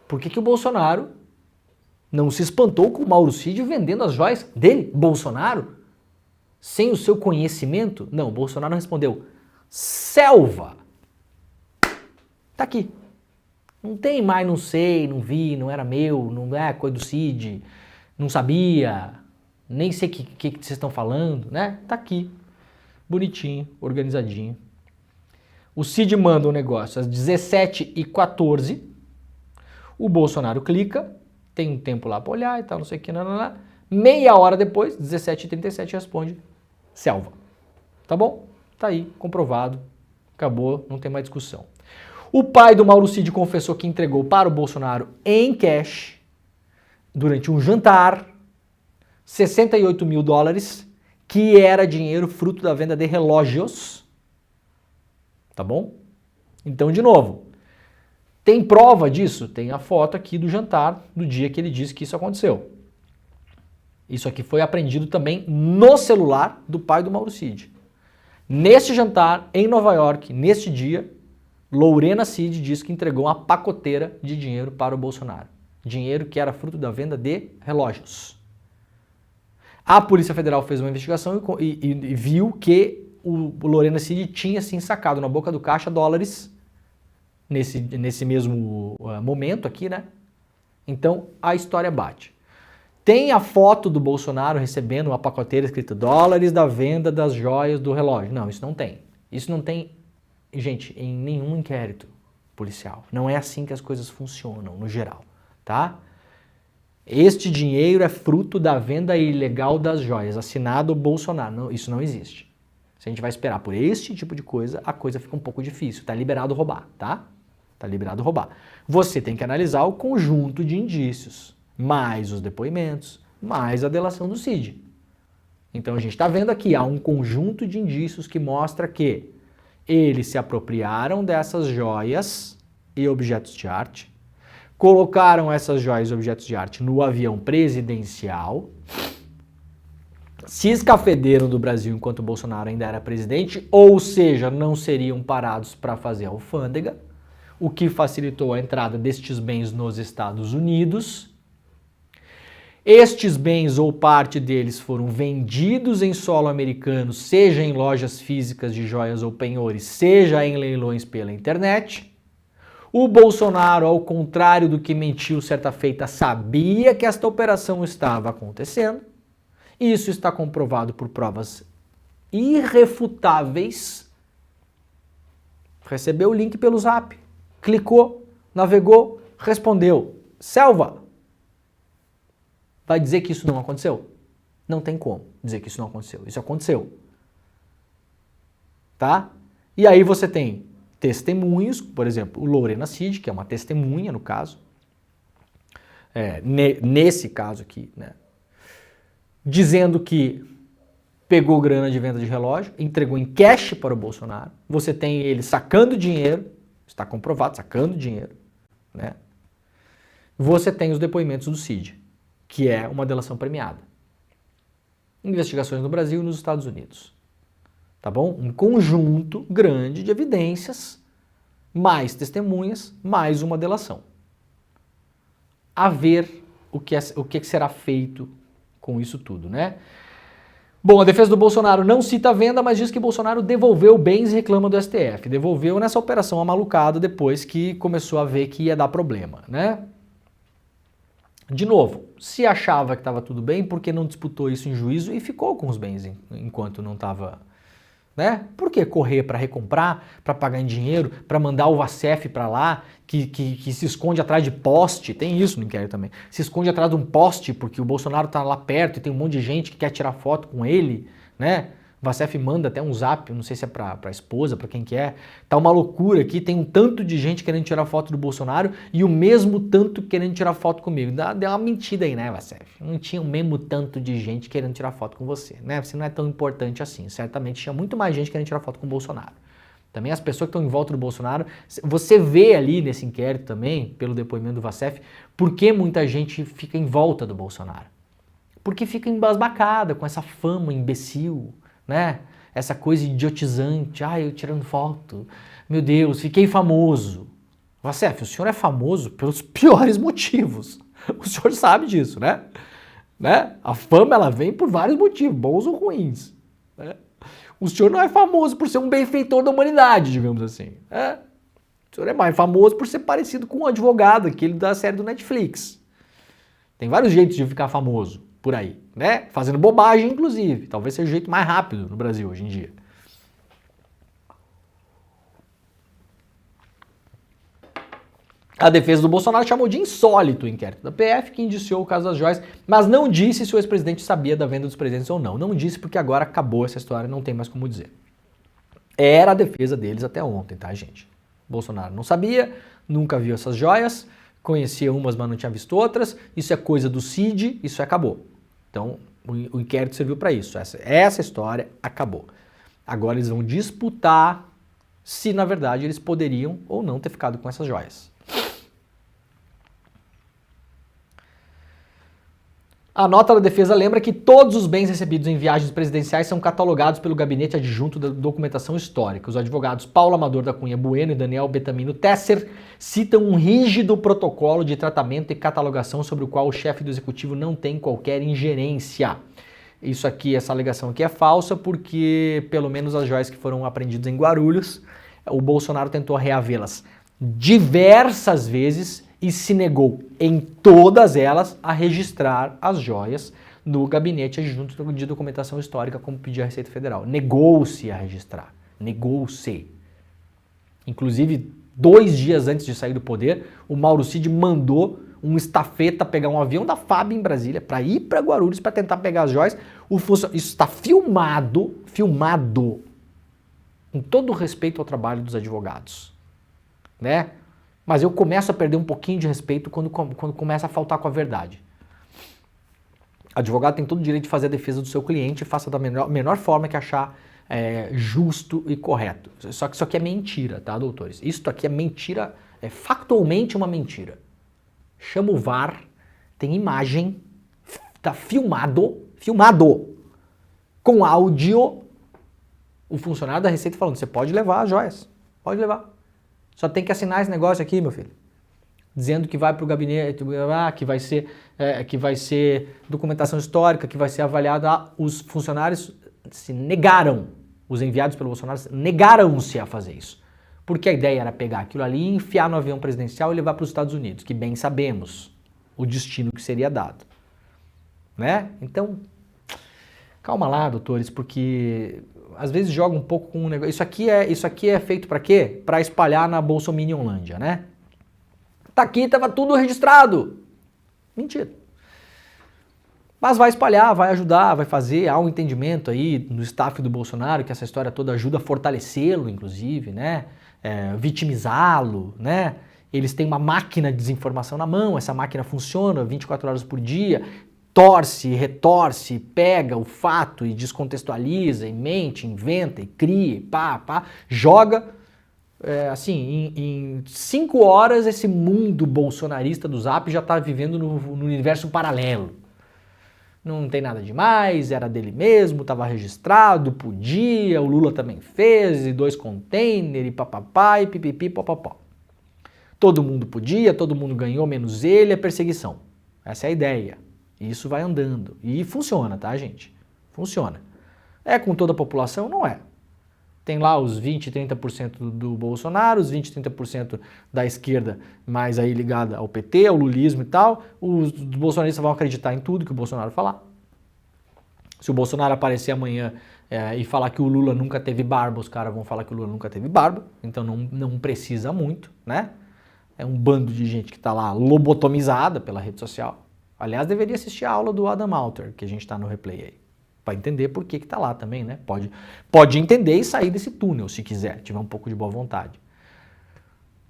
por que o Bolsonaro não se espantou com o Mauro Cid vendendo as joias dele, Bolsonaro? Sem o seu conhecimento? Não, Bolsonaro respondeu, selva. Tá aqui. Não tem mais, não sei, não vi, não era meu, não é coisa do Cid, não sabia, nem sei o que vocês estão falando, né? Tá aqui, bonitinho, organizadinho. O Cid manda um negócio às 17h14, o Bolsonaro clica, tem um tempo lá para olhar e tal, não sei o que, não. Meia hora depois, 17h37, responde, selva. Tá bom? Tá aí, comprovado, acabou, não tem mais discussão. O pai do Mauro Cid confessou que entregou para o Bolsonaro em cash, durante um jantar, 68 mil dólares, que era dinheiro fruto da venda de relógios. Tá bom? Então, de novo, tem prova disso? Tem a foto aqui do jantar, do dia que ele disse que isso aconteceu. Isso aqui foi apreendido também no celular do pai do Mauro Cid. Neste jantar, em Nova York, neste dia, Lorena Cid disse que entregou uma pacoteira de dinheiro para o Bolsonaro. Dinheiro que era fruto da venda de relógios. A Polícia Federal fez uma investigação e viu que o Lorena Cid tinha sim sacado na boca do caixa dólares nesse mesmo momento aqui, né? Então a história bate. Tem a foto do Bolsonaro recebendo uma pacoteira escrita dólares da venda das joias do relógio. Não, isso não tem. Isso não tem, gente, em nenhum inquérito policial. Não é assim que as coisas funcionam, no geral, tá? Este dinheiro é fruto da venda ilegal das joias, assinado Bolsonaro. Não, isso não existe. Se a gente vai esperar por este tipo de coisa, a coisa fica um pouco difícil. Tá liberado roubar, tá? Tá liberado roubar. Você tem que analisar o conjunto de indícios, mais os depoimentos, mais a delação do Cid. Então a gente está vendo aqui, há um conjunto de indícios que mostra que eles se apropriaram dessas joias e objetos de arte, colocaram essas joias e objetos de arte no avião presidencial, se escafederam do Brasil enquanto o Bolsonaro ainda era presidente, ou seja, não seriam parados para fazer a alfândega, o que facilitou a entrada destes bens nos Estados Unidos. Estes bens ou parte deles foram vendidos em solo americano, seja em lojas físicas de joias ou penhores, seja em leilões pela internet. O Bolsonaro, ao contrário do que mentiu certa feita, sabia que esta operação estava acontecendo. Isso está comprovado por provas irrefutáveis. Recebeu o link pelo Zap, clicou, navegou, respondeu. Selva! Vai dizer que isso não aconteceu? Não tem como dizer que isso não aconteceu. Isso aconteceu. Tá? E aí você tem testemunhos, por exemplo, o Lorena Cid, que é uma testemunha no caso, nesse caso aqui, né, dizendo que pegou grana de venda de relógio, entregou em cash para o Bolsonaro. Você tem ele sacando dinheiro, está comprovado, sacando dinheiro, né? Você tem os depoimentos do Cid, que é uma delação premiada. Investigações no Brasil e nos Estados Unidos. Tá bom? Um conjunto grande de evidências, mais testemunhas, mais uma delação. A ver o que será feito com isso tudo, né? Bom, a defesa do Bolsonaro não cita a venda, mas diz que Bolsonaro devolveu bens e reclama do STF. Devolveu nessa operação amalucada depois que começou a ver que ia dar problema, né? De novo, se achava que estava tudo bem, por que não disputou isso em juízo e ficou com os bens enquanto não estava, né? Por que correr para recomprar, para pagar em dinheiro, para mandar o Vacef para lá, que se esconde atrás de poste, tem isso no inquérito também, se esconde atrás de um poste porque o Bolsonaro está lá perto e tem um monte de gente que quer tirar foto com ele, né? O Vacef manda até um zap, não sei se é para a esposa, para quem que é. Tá uma loucura aqui, tem um tanto de gente querendo tirar foto do Bolsonaro e o mesmo tanto querendo tirar foto comigo. Deu uma mentira aí, né, Vacef? Não tinha o mesmo tanto de gente querendo tirar foto com você, né? Você não é tão importante assim. Certamente tinha muito mais gente querendo tirar foto com o Bolsonaro. Também as pessoas que estão em volta do Bolsonaro, você vê ali nesse inquérito também, pelo depoimento do Vacef, por que muita gente fica em volta do Bolsonaro. Porque fica embasbacada com essa fama imbecil, né? Essa coisa idiotizante, eu tirando foto, meu Deus, fiquei famoso. Vacef, o senhor é famoso pelos piores motivos. O senhor sabe disso, né? A fama, ela vem por vários motivos, bons ou ruins, Né? O senhor não é famoso por ser um benfeitor da humanidade, digamos assim. O senhor é mais famoso por ser parecido com um advogado, aquele da série do Netflix. Tem vários jeitos de ficar famoso por aí, né? Fazendo bobagem, inclusive. Talvez seja o jeito mais rápido no Brasil hoje em dia. A defesa do Bolsonaro chamou de insólito o inquérito da PF, que indiciou o caso das joias, mas não disse se o ex-presidente sabia da venda dos presentes ou não. Não disse porque agora acabou essa história, não tem mais como dizer. Era a defesa deles até ontem, tá, gente? Bolsonaro não sabia, nunca viu essas joias, conhecia umas, mas não tinha visto outras. Isso é coisa do Cid, isso acabou. Então, o inquérito serviu para isso. Essa história acabou. Agora eles vão disputar se, na verdade, eles poderiam ou não ter ficado com essas joias. A nota da defesa lembra que todos os bens recebidos em viagens presidenciais são catalogados pelo Gabinete Adjunto da Documentação Histórica. Os advogados Paulo Amador da Cunha Bueno e Daniel Betamino Tesser citam um rígido protocolo de tratamento e catalogação sobre o qual o chefe do executivo não tem qualquer ingerência. Isso aqui, essa alegação aqui é falsa porque, pelo menos as joias que foram apreendidas em Guarulhos, o Bolsonaro tentou reavê-las diversas vezes e se negou em todas elas a registrar as joias no Gabinete Adjunto de Documentação Histórica, como pediu a Receita Federal. Negou-se a registrar. Negou-se. Inclusive, 2 dias antes de sair do poder, o Mauro Cid mandou um estafeta pegar um avião da FAB em Brasília para ir para Guarulhos para tentar pegar as joias. Isso está filmado, com todo respeito ao trabalho dos advogados, né? Mas eu começo a perder um pouquinho de respeito quando começa a faltar com a verdade. Advogado tem todo o direito de fazer a defesa do seu cliente e faça da menor forma que achar justo e correto. Só que isso aqui é mentira, tá, doutores? Isso aqui é mentira, é factualmente uma mentira. Chama o VAR, tem imagem, tá filmado, com áudio, o funcionário da Receita falando, você pode levar as joias, pode levar. Só tem que assinar esse negócio aqui, meu filho. Dizendo que vai para o gabinete, que vai ser documentação histórica, que vai ser avaliada. Os funcionários se negaram, os enviados pelo Bolsonaro negaram-se a fazer isso. Porque a ideia era pegar aquilo ali, enfiar no avião presidencial e levar para os Estados Unidos, que bem sabemos o destino que seria dado. Né? Então, calma lá, doutores, porque às vezes joga um pouco com um negócio. Isso aqui é feito para quê? Para espalhar na Bolsominionlândia, né? Tá aqui, tava tudo registrado. Mentira. Mas vai espalhar, vai ajudar, vai fazer. Há um entendimento aí no staff do Bolsonaro que essa história toda ajuda a fortalecê-lo, inclusive, né? Vitimizá-lo, né? Eles têm uma máquina de desinformação na mão, essa máquina funciona 24 horas por dia. Torce, retorce, pega o fato e descontextualiza, e mente, inventa, e cria, joga. Assim, em 5 horas esse mundo bolsonarista do Zap já está vivendo no universo paralelo. Não tem nada demais, era dele mesmo, estava registrado, podia, o Lula também fez, e 2 containers, e papapá, e pipipi, papapá. Todo mundo podia, todo mundo ganhou, menos ele, é perseguição. Essa é a ideia. E isso vai andando. E funciona, tá, gente? Funciona. É com toda a população? Não é. Tem lá os 20, 30% do Bolsonaro, os 20, 30% da esquerda, mais aí ligada ao PT, ao lulismo e tal. Os bolsonaristas vão acreditar em tudo que o Bolsonaro falar. Se o Bolsonaro aparecer amanhã e falar que o Lula nunca teve barba, os caras vão falar que o Lula nunca teve barba. Então não precisa muito, né? É um bando de gente que está lá lobotomizada pela rede social. Aliás, deveria assistir a aula do Adam Alter, que a gente está no replay aí, para entender por que está lá também, né? Pode entender e sair desse túnel, se quiser, tiver um pouco de boa vontade.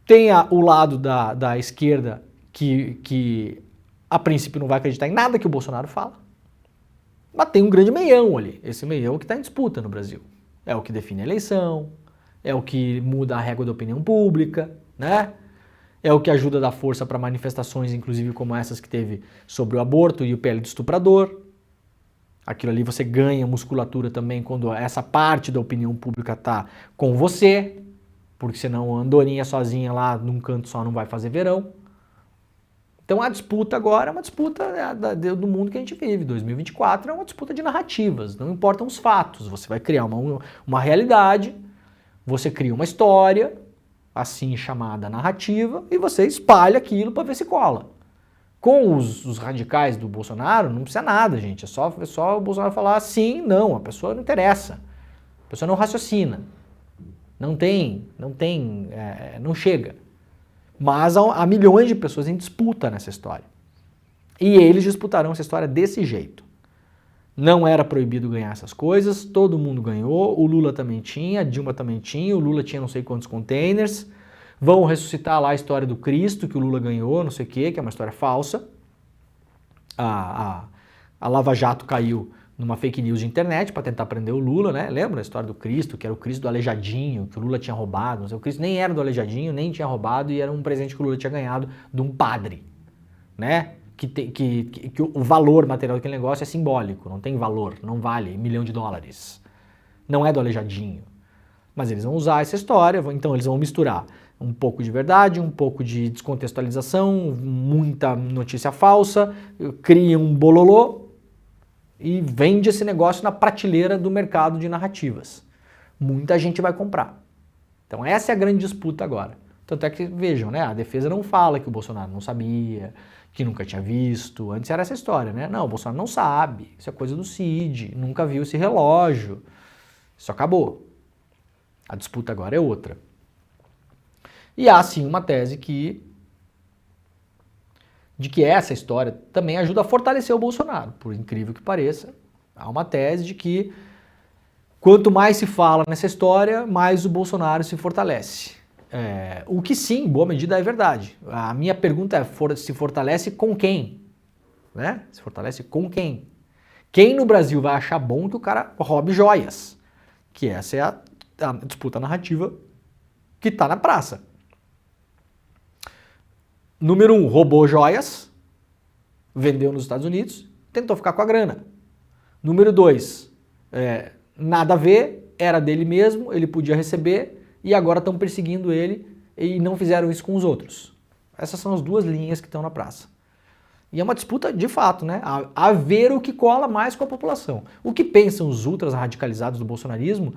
Tem o lado da esquerda que a princípio não vai acreditar em nada que o Bolsonaro fala, mas tem um grande meião ali, esse meião que está em disputa no Brasil. É o que define a eleição, é o que muda a régua da opinião pública, né? É o que ajuda a dar força para manifestações, inclusive como essas que teve sobre o aborto e o PL do estuprador. Aquilo ali você ganha musculatura também quando essa parte da opinião pública está com você, porque senão a andorinha sozinha lá num canto só não vai fazer verão. Então a disputa agora é uma disputa do mundo que a gente vive. 2024 é uma disputa de narrativas, não importam os fatos. Você vai criar uma realidade, você cria uma história, assim chamada narrativa, e você espalha aquilo para ver se cola. Com os radicais do Bolsonaro, não precisa nada, gente. É só o Bolsonaro falar sim, não. A pessoa não interessa. A pessoa não raciocina. Não chega. Mas há milhões de pessoas em disputa nessa história. E eles disputarão essa história desse jeito. Não era proibido ganhar essas coisas, todo mundo ganhou, o Lula também tinha, a Dilma também tinha, o Lula tinha não sei quantos containers. Vão ressuscitar lá a história do Cristo, que o Lula ganhou, não sei o quê, que é uma história falsa. A Lava Jato caiu numa fake news de internet para tentar prender o Lula, né? Lembra a história do Cristo, que era o Cristo do Aleijadinho, que o Lula tinha roubado. Não sei, o Cristo nem era do Aleijadinho, nem tinha roubado, e era um presente que o Lula tinha ganhado de um padre, né? Que o valor material daquele negócio é simbólico, não tem valor, não vale $1 milhão. Não é do Aleijadinho. Mas eles vão usar essa história, então eles vão misturar um pouco de verdade, um pouco de descontextualização, muita notícia falsa, cria um bololô e vende esse negócio na prateleira do mercado de narrativas. Muita gente vai comprar. Então essa é a grande disputa agora. Tanto é que, vejam, né, a defesa não fala que o Bolsonaro não sabia, que nunca tinha visto. Antes era essa história, né? Não, o Bolsonaro não sabe, isso é coisa do Cid, nunca viu esse relógio. Isso acabou. A disputa agora é outra. E há sim uma tese de que essa história também ajuda a fortalecer o Bolsonaro, por incrível que pareça. Há uma tese de que quanto mais se fala nessa história, mais o Bolsonaro se fortalece. O que sim, em boa medida, é verdade. A minha pergunta é, se fortalece com quem? Né? Se fortalece com quem? Quem no Brasil vai achar bom que o cara roube joias? Que essa é a disputa narrativa que está na praça. Número 1, roubou joias, vendeu nos Estados Unidos, tentou ficar com a grana. Número 2, nada a ver, era dele mesmo, ele podia receber e agora estão perseguindo ele e não fizeram isso com os outros. Essas são as duas linhas que estão na praça. E é uma disputa de fato, né? A ver o que cola mais com a população. O que pensam os ultras radicalizados do bolsonarismo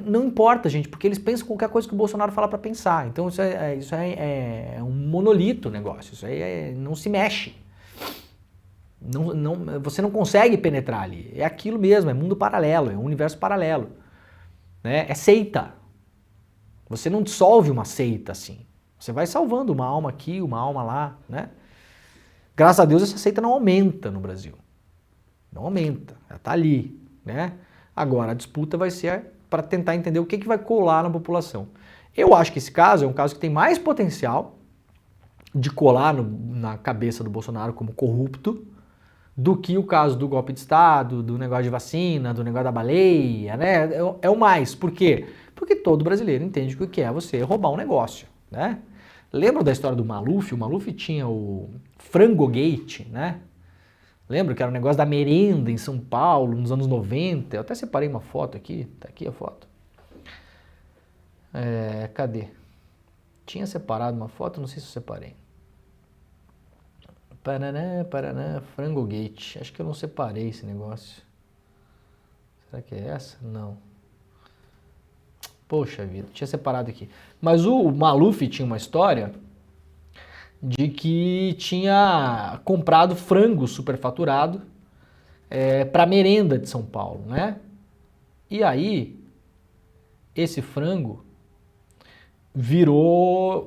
não importa, gente, porque eles pensam qualquer coisa que o Bolsonaro fala para pensar. Então isso é um monolito o negócio, isso aí não se mexe. Você não consegue penetrar ali. É aquilo mesmo, é mundo paralelo, é um universo paralelo. Né? É seita. Você não dissolve uma seita assim. Você vai salvando uma alma aqui, uma alma lá, né? Graças a Deus essa seita não aumenta no Brasil. Não aumenta, ela está ali, né? Agora a disputa vai ser para tentar entender o que vai colar na população. Eu acho que esse caso é um caso que tem mais potencial de colar na cabeça do Bolsonaro como corrupto do que o caso do golpe de Estado, do negócio de vacina, do negócio da baleia, né? É o mais. Por quê? Porque todo brasileiro entende o que é você roubar um negócio, né? Lembra da história do Maluf? O Maluf tinha o Frangogate, né? Lembra que era um negócio da merenda em São Paulo, nos anos 90? Eu até separei uma foto aqui, tá aqui a foto. Cadê? Tinha separado uma foto, não sei se eu separei. Paraná, Frangogate. Acho que eu não separei esse negócio. Será que é essa? Não. Poxa vida, tinha separado aqui. Mas o Maluf tinha uma história de que tinha comprado frango superfaturado para merenda de São Paulo, né? E aí, esse frango virou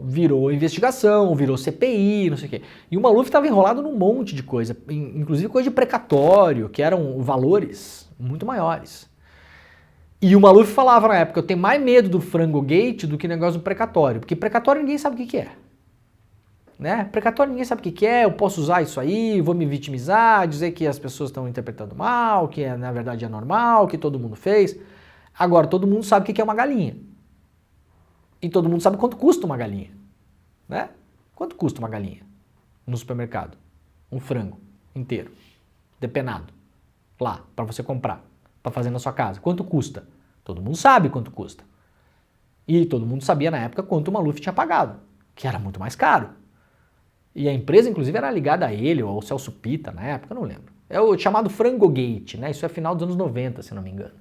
investigação, virou CPI, não sei o quê. E o Maluf estava enrolado num monte de coisa, inclusive coisa de precatório, que eram valores muito maiores. E o Maluf falava na época, eu tenho mais medo do Frangogate do que negócio do precatório, porque precatório ninguém sabe o que é. Né? Precatório ninguém sabe o que é, eu posso usar isso aí, vou me vitimizar, dizer que as pessoas estão interpretando mal, que na verdade é normal, que todo mundo fez. Agora, todo mundo sabe o que é uma galinha. E todo mundo sabe quanto custa uma galinha. Né? Quanto custa uma galinha no supermercado? Um frango inteiro, depenado, lá, para você comprar, para fazer na sua casa. Quanto custa? Todo mundo sabe quanto custa. E todo mundo sabia na época quanto o Maluf tinha pagado, que era muito mais caro. E a empresa, inclusive, era ligada a ele, ou ao Celso Pitta, na época, eu não lembro. É o chamado Frangogate, né? Isso é final dos anos 90, se não me engano.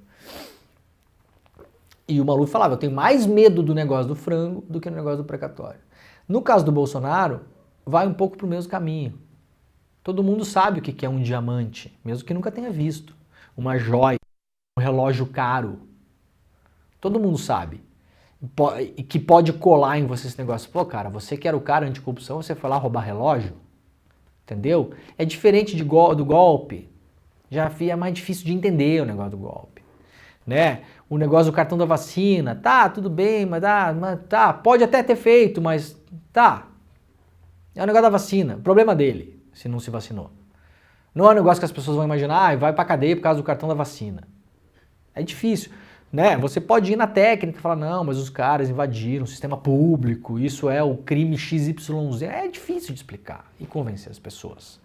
E o Maluf falava, eu tenho mais medo do negócio do frango do que do negócio do precatório. No caso do Bolsonaro, vai um pouco para o mesmo caminho. Todo mundo sabe o que é um diamante, mesmo que nunca tenha visto. Uma joia, um relógio caro. Todo mundo sabe. E que pode colar em você esse negócio. Pô, cara, você que era o cara anticorrupção, você foi lá roubar relógio? Entendeu? É diferente do golpe. Já é mais difícil de entender o negócio do golpe. Né? O negócio do cartão da vacina. Tá, tudo bem, mas tá, pode até ter feito, mas tá. É o negócio da vacina. Problema dele, se não se vacinou. Não é um negócio que as pessoas vão imaginar, vai pra cadeia por causa do cartão da vacina. É difícil. Né? Você pode ir na técnica e falar, não, mas os caras invadiram o sistema público, isso é o crime XYZ. É difícil de explicar e convencer as pessoas.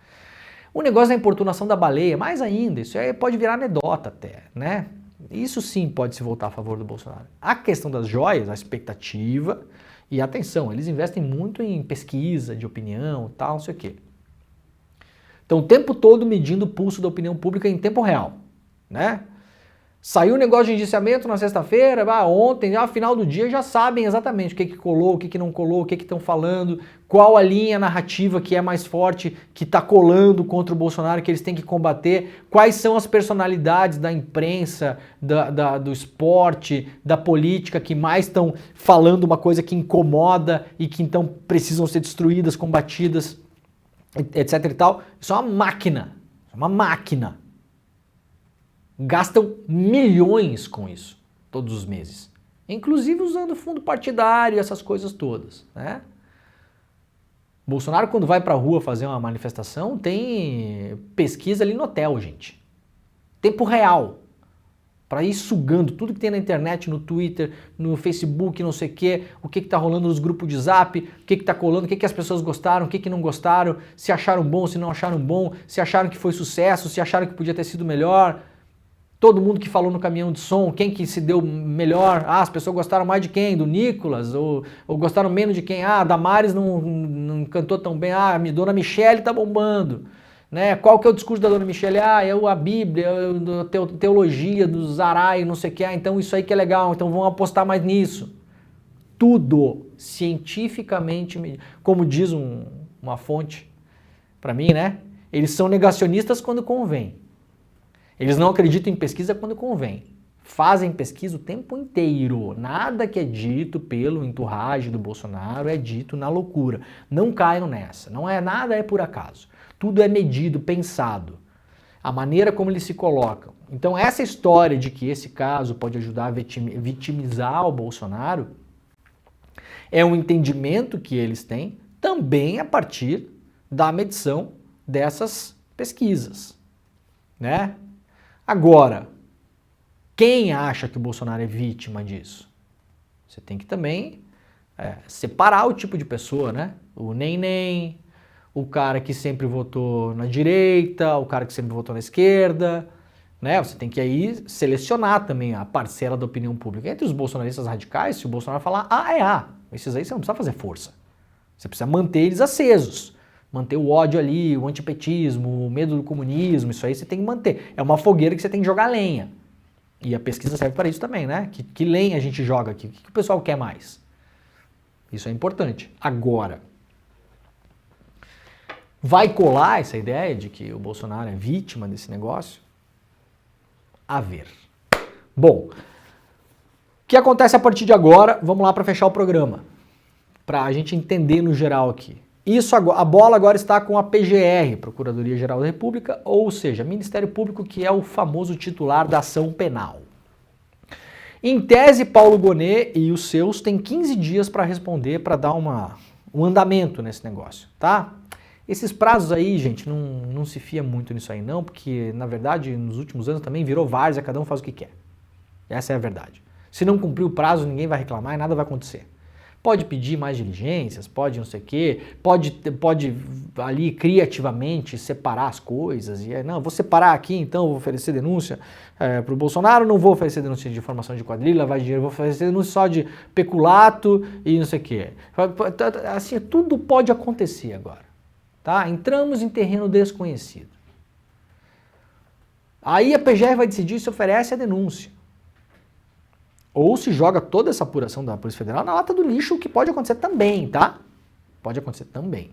O negócio da importunação da baleia, mais ainda, isso aí pode virar anedota até, né? Isso sim pode se voltar a favor do Bolsonaro. A questão das joias, a expectativa, e atenção, eles investem muito em pesquisa de opinião, tal, não sei o quê. Então o tempo todo medindo o pulso da opinião pública em tempo real, né? Saiu o negócio de indiciamento na sexta-feira, ontem, ao final do dia já sabem exatamente o que colou, o que não colou, o que estão falando, qual a linha narrativa que é mais forte, que está colando contra o Bolsonaro, que eles têm que combater, quais são as personalidades da imprensa, do esporte, da política que mais estão falando uma coisa que incomoda e que então precisam ser destruídas, combatidas, etc e tal. Isso é uma máquina, gastam milhões com isso, todos os meses. Inclusive usando fundo partidário, essas coisas todas, né? Bolsonaro, quando vai pra rua fazer uma manifestação, tem pesquisa ali no hotel, gente. Tempo real. Para ir sugando tudo que tem na internet, no Twitter, no Facebook, não sei o que tá rolando nos grupos de zap, o que tá colando, o que as pessoas gostaram, o que não gostaram, se acharam bom, se não acharam bom, se acharam que foi sucesso, se acharam que podia ter sido melhor. Todo mundo que falou no caminhão de som, quem que se deu melhor? As pessoas gostaram mais de quem? Do Nicolas? Ou gostaram menos de quem? A Damares não cantou tão bem. A Dona Michele tá bombando. Né? Qual que é o discurso da Dona Michele? É a Bíblia, a teologia do Zarai, não sei o que. Então isso aí que é legal, então vamos apostar mais nisso. Tudo cientificamente, como diz uma fonte para mim, né? Eles são negacionistas quando convém. Eles não acreditam em pesquisa quando convém. Fazem pesquisa o tempo inteiro. Nada que é dito pelo entourage do Bolsonaro é dito na loucura. Não caiam nessa. Nada é por acaso. Tudo é medido, pensado. A maneira como eles se colocam. Então essa história de que esse caso pode ajudar a vitimizar o Bolsonaro é um entendimento que eles têm também a partir da medição dessas pesquisas, né? Agora, quem acha que o Bolsonaro é vítima disso? Você tem que também separar o tipo de pessoa, né? O nem, o cara que sempre votou na direita, o cara que sempre votou na esquerda, né? Você tem que aí selecionar também a parcela da opinião pública. Entre os bolsonaristas radicais, se o Bolsonaro falar A, é A. Esses aí você não precisa fazer força. Você precisa manter eles acesos. Manter o ódio ali, o antipetismo, o medo do comunismo, isso aí você tem que manter. É uma fogueira que você tem que jogar lenha. E a pesquisa serve para isso também, né? Que lenha a gente joga aqui? O que o pessoal quer mais? Isso é importante. Agora, vai colar essa ideia de que o Bolsonaro é vítima desse negócio? A ver. Bom, o que acontece a partir de agora? Vamos lá para fechar o programa. Para a gente entender no geral aqui. A bola agora está com a PGR, Procuradoria-Geral da República, ou seja, Ministério Público, que é o famoso titular da ação penal. Em tese, Paulo Gonet e os seus têm 15 dias para responder, para dar um andamento nesse negócio, tá? Esses prazos aí, gente, não se fia muito nisso aí não, porque, na verdade, nos últimos anos também virou várzea, cada um faz o que quer. Essa é a verdade. Se não cumprir o prazo, ninguém vai reclamar e nada vai acontecer. Pode pedir mais diligências, pode não sei o quê, pode ali criativamente separar as coisas. E não, vou separar aqui, então vou oferecer denúncia para o Bolsonaro, não vou oferecer denúncia de formação de quadrilha, lavagem de dinheiro, vou oferecer denúncia só de peculato e não sei o quê. Assim, tudo pode acontecer agora. tá? Entramos em terreno desconhecido. Aí a PGR vai decidir se oferece a denúncia. Ou se joga toda essa apuração da Polícia Federal na lata do lixo, o que pode acontecer também, tá? Pode acontecer também.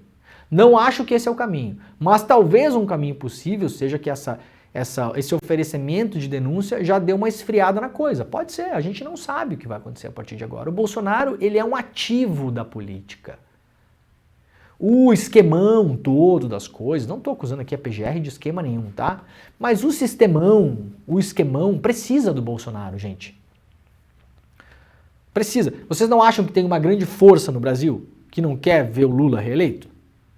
Não acho que esse é o caminho, mas talvez um caminho possível seja que esse oferecimento de denúncia já deu uma esfriada na coisa. Pode ser, a gente não sabe o que vai acontecer a partir de agora. O Bolsonaro, ele é um ativo da política. O esquemão todo das coisas, não estou acusando aqui a PGR de esquema nenhum, tá? Mas o esquemão precisa do Bolsonaro, gente. Precisa. Vocês não acham que tem uma grande força no Brasil que não quer ver o Lula reeleito?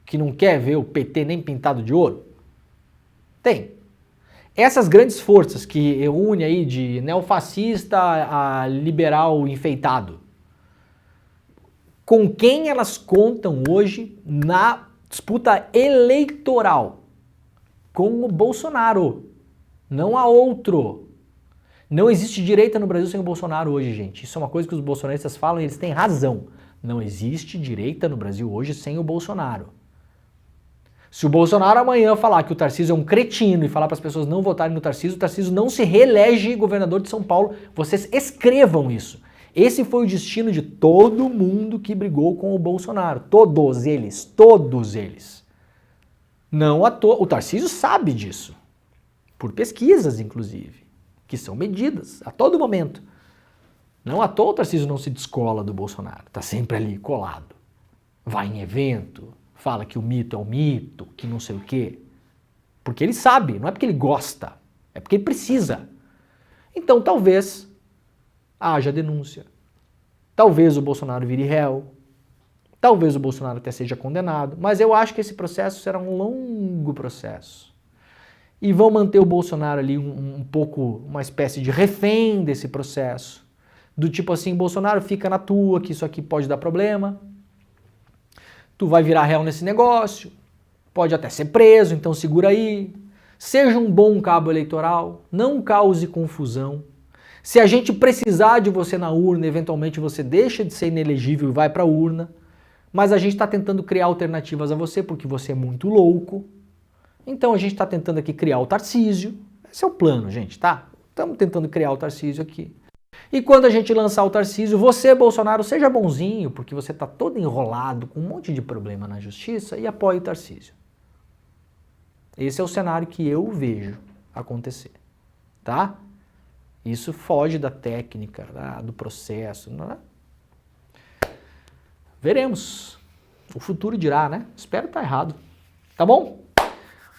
Que não quer ver o PT nem pintado de ouro? Tem. Essas grandes forças que une aí de neofascista a liberal enfeitado, com quem elas contam hoje na disputa eleitoral? Com o Bolsonaro. Não há outro. Não existe direita no Brasil sem o Bolsonaro hoje, gente. Isso é uma coisa que os bolsonaristas falam e eles têm razão. Não existe direita no Brasil hoje sem o Bolsonaro. Se o Bolsonaro amanhã falar que o Tarcísio é um cretino e falar para as pessoas não votarem no Tarcísio, o Tarcísio não se reelege governador de São Paulo. Vocês escrevam isso. Esse foi o destino de todo mundo que brigou com o Bolsonaro. Todos eles. Não à toa. O Tarcísio sabe disso. Por pesquisas, inclusive, que são medidas a todo momento. Não à toa o Tarcísio não se descola do Bolsonaro. Está sempre ali, colado. Vai em evento, fala que o mito é um mito, que não sei o quê. Porque ele sabe, não é porque ele gosta, é porque ele precisa. Então talvez haja denúncia. Talvez o Bolsonaro vire réu. Talvez o Bolsonaro até seja condenado. Mas eu acho que esse processo será um longo processo. E vão manter o Bolsonaro ali um pouco, uma espécie de refém desse processo. Do tipo assim, Bolsonaro, fica na tua, que isso aqui pode dar problema. Tu vai virar réu nesse negócio. Pode até ser preso, então segura aí. Seja um bom cabo eleitoral. Não cause confusão. Se a gente precisar de você na urna, eventualmente você deixa de ser inelegível e vai para a urna. Mas a gente está tentando criar alternativas a você, porque você é muito louco. Então a gente está tentando aqui criar o Tarcísio. Esse é o plano, gente, tá? Estamos tentando criar o Tarcísio aqui. E quando a gente lançar o Tarcísio, você, Bolsonaro, seja bonzinho, porque você está todo enrolado com um monte de problema na justiça, e apoie o Tarcísio. Esse é o cenário que eu vejo acontecer, tá? Isso foge da técnica, do processo, não é? Veremos. O futuro dirá, né? Espero estar errado. Tá bom?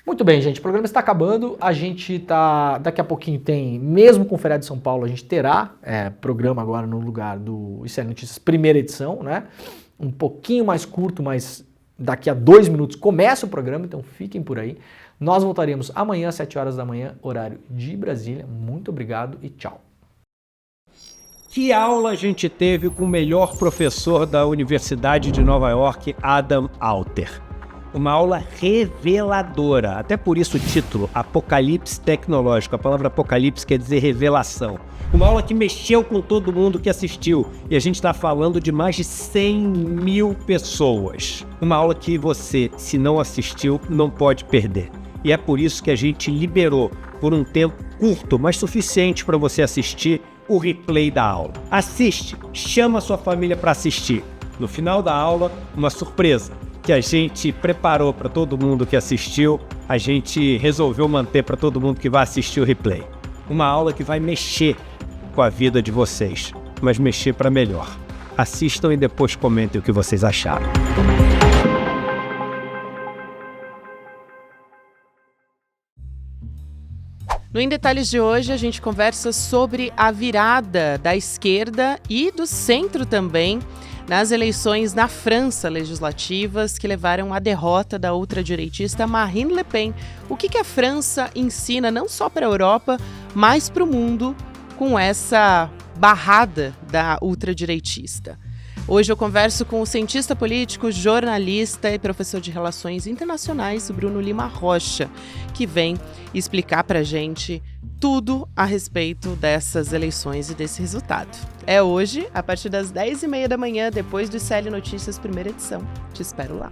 Muito bem, gente. O programa está acabando. A gente tá... Daqui a pouquinho tem... Mesmo com o feriado de São Paulo, a gente terá programa agora no lugar do ICL Notícias, primeira edição, né? Um pouquinho mais curto, mas daqui a 2 minutos começa o programa, então fiquem por aí. Nós voltaremos amanhã às 7 horas da manhã, horário de Brasília. Muito obrigado e tchau. Que aula a gente teve com o melhor professor da Universidade de Nova York, Adam Alter. Uma aula reveladora, até por isso o título, Apocalipse Tecnológico. A palavra apocalipse quer dizer revelação. Uma aula que mexeu com todo mundo que assistiu. E a gente está falando de mais de 100 mil pessoas. Uma aula que você, se não assistiu, não pode perder. E é por isso que a gente liberou, por um tempo curto, mas suficiente para você assistir, o replay da aula. Assiste, chama a sua família para assistir. No final da aula, uma surpresa que a gente preparou para todo mundo que assistiu, a gente resolveu manter para todo mundo que vai assistir o replay. Uma aula que vai mexer com a vida de vocês, mas mexer para melhor. Assistam e depois comentem o que vocês acharam. No Em Detalhes de hoje, a gente conversa sobre a virada da esquerda e do centro também nas eleições na França legislativas que levaram à derrota da ultradireitista Marine Le Pen. O que a França ensina não só para a Europa, mas para o mundo com essa barrada da ultradireitista? Hoje eu converso com o cientista político, jornalista e professor de Relações Internacionais, Bruno Lima Rocha, que vem explicar pra gente tudo a respeito dessas eleições e desse resultado. É hoje, a partir das 10h30 da manhã, depois do ICL Notícias, primeira edição. Te espero lá.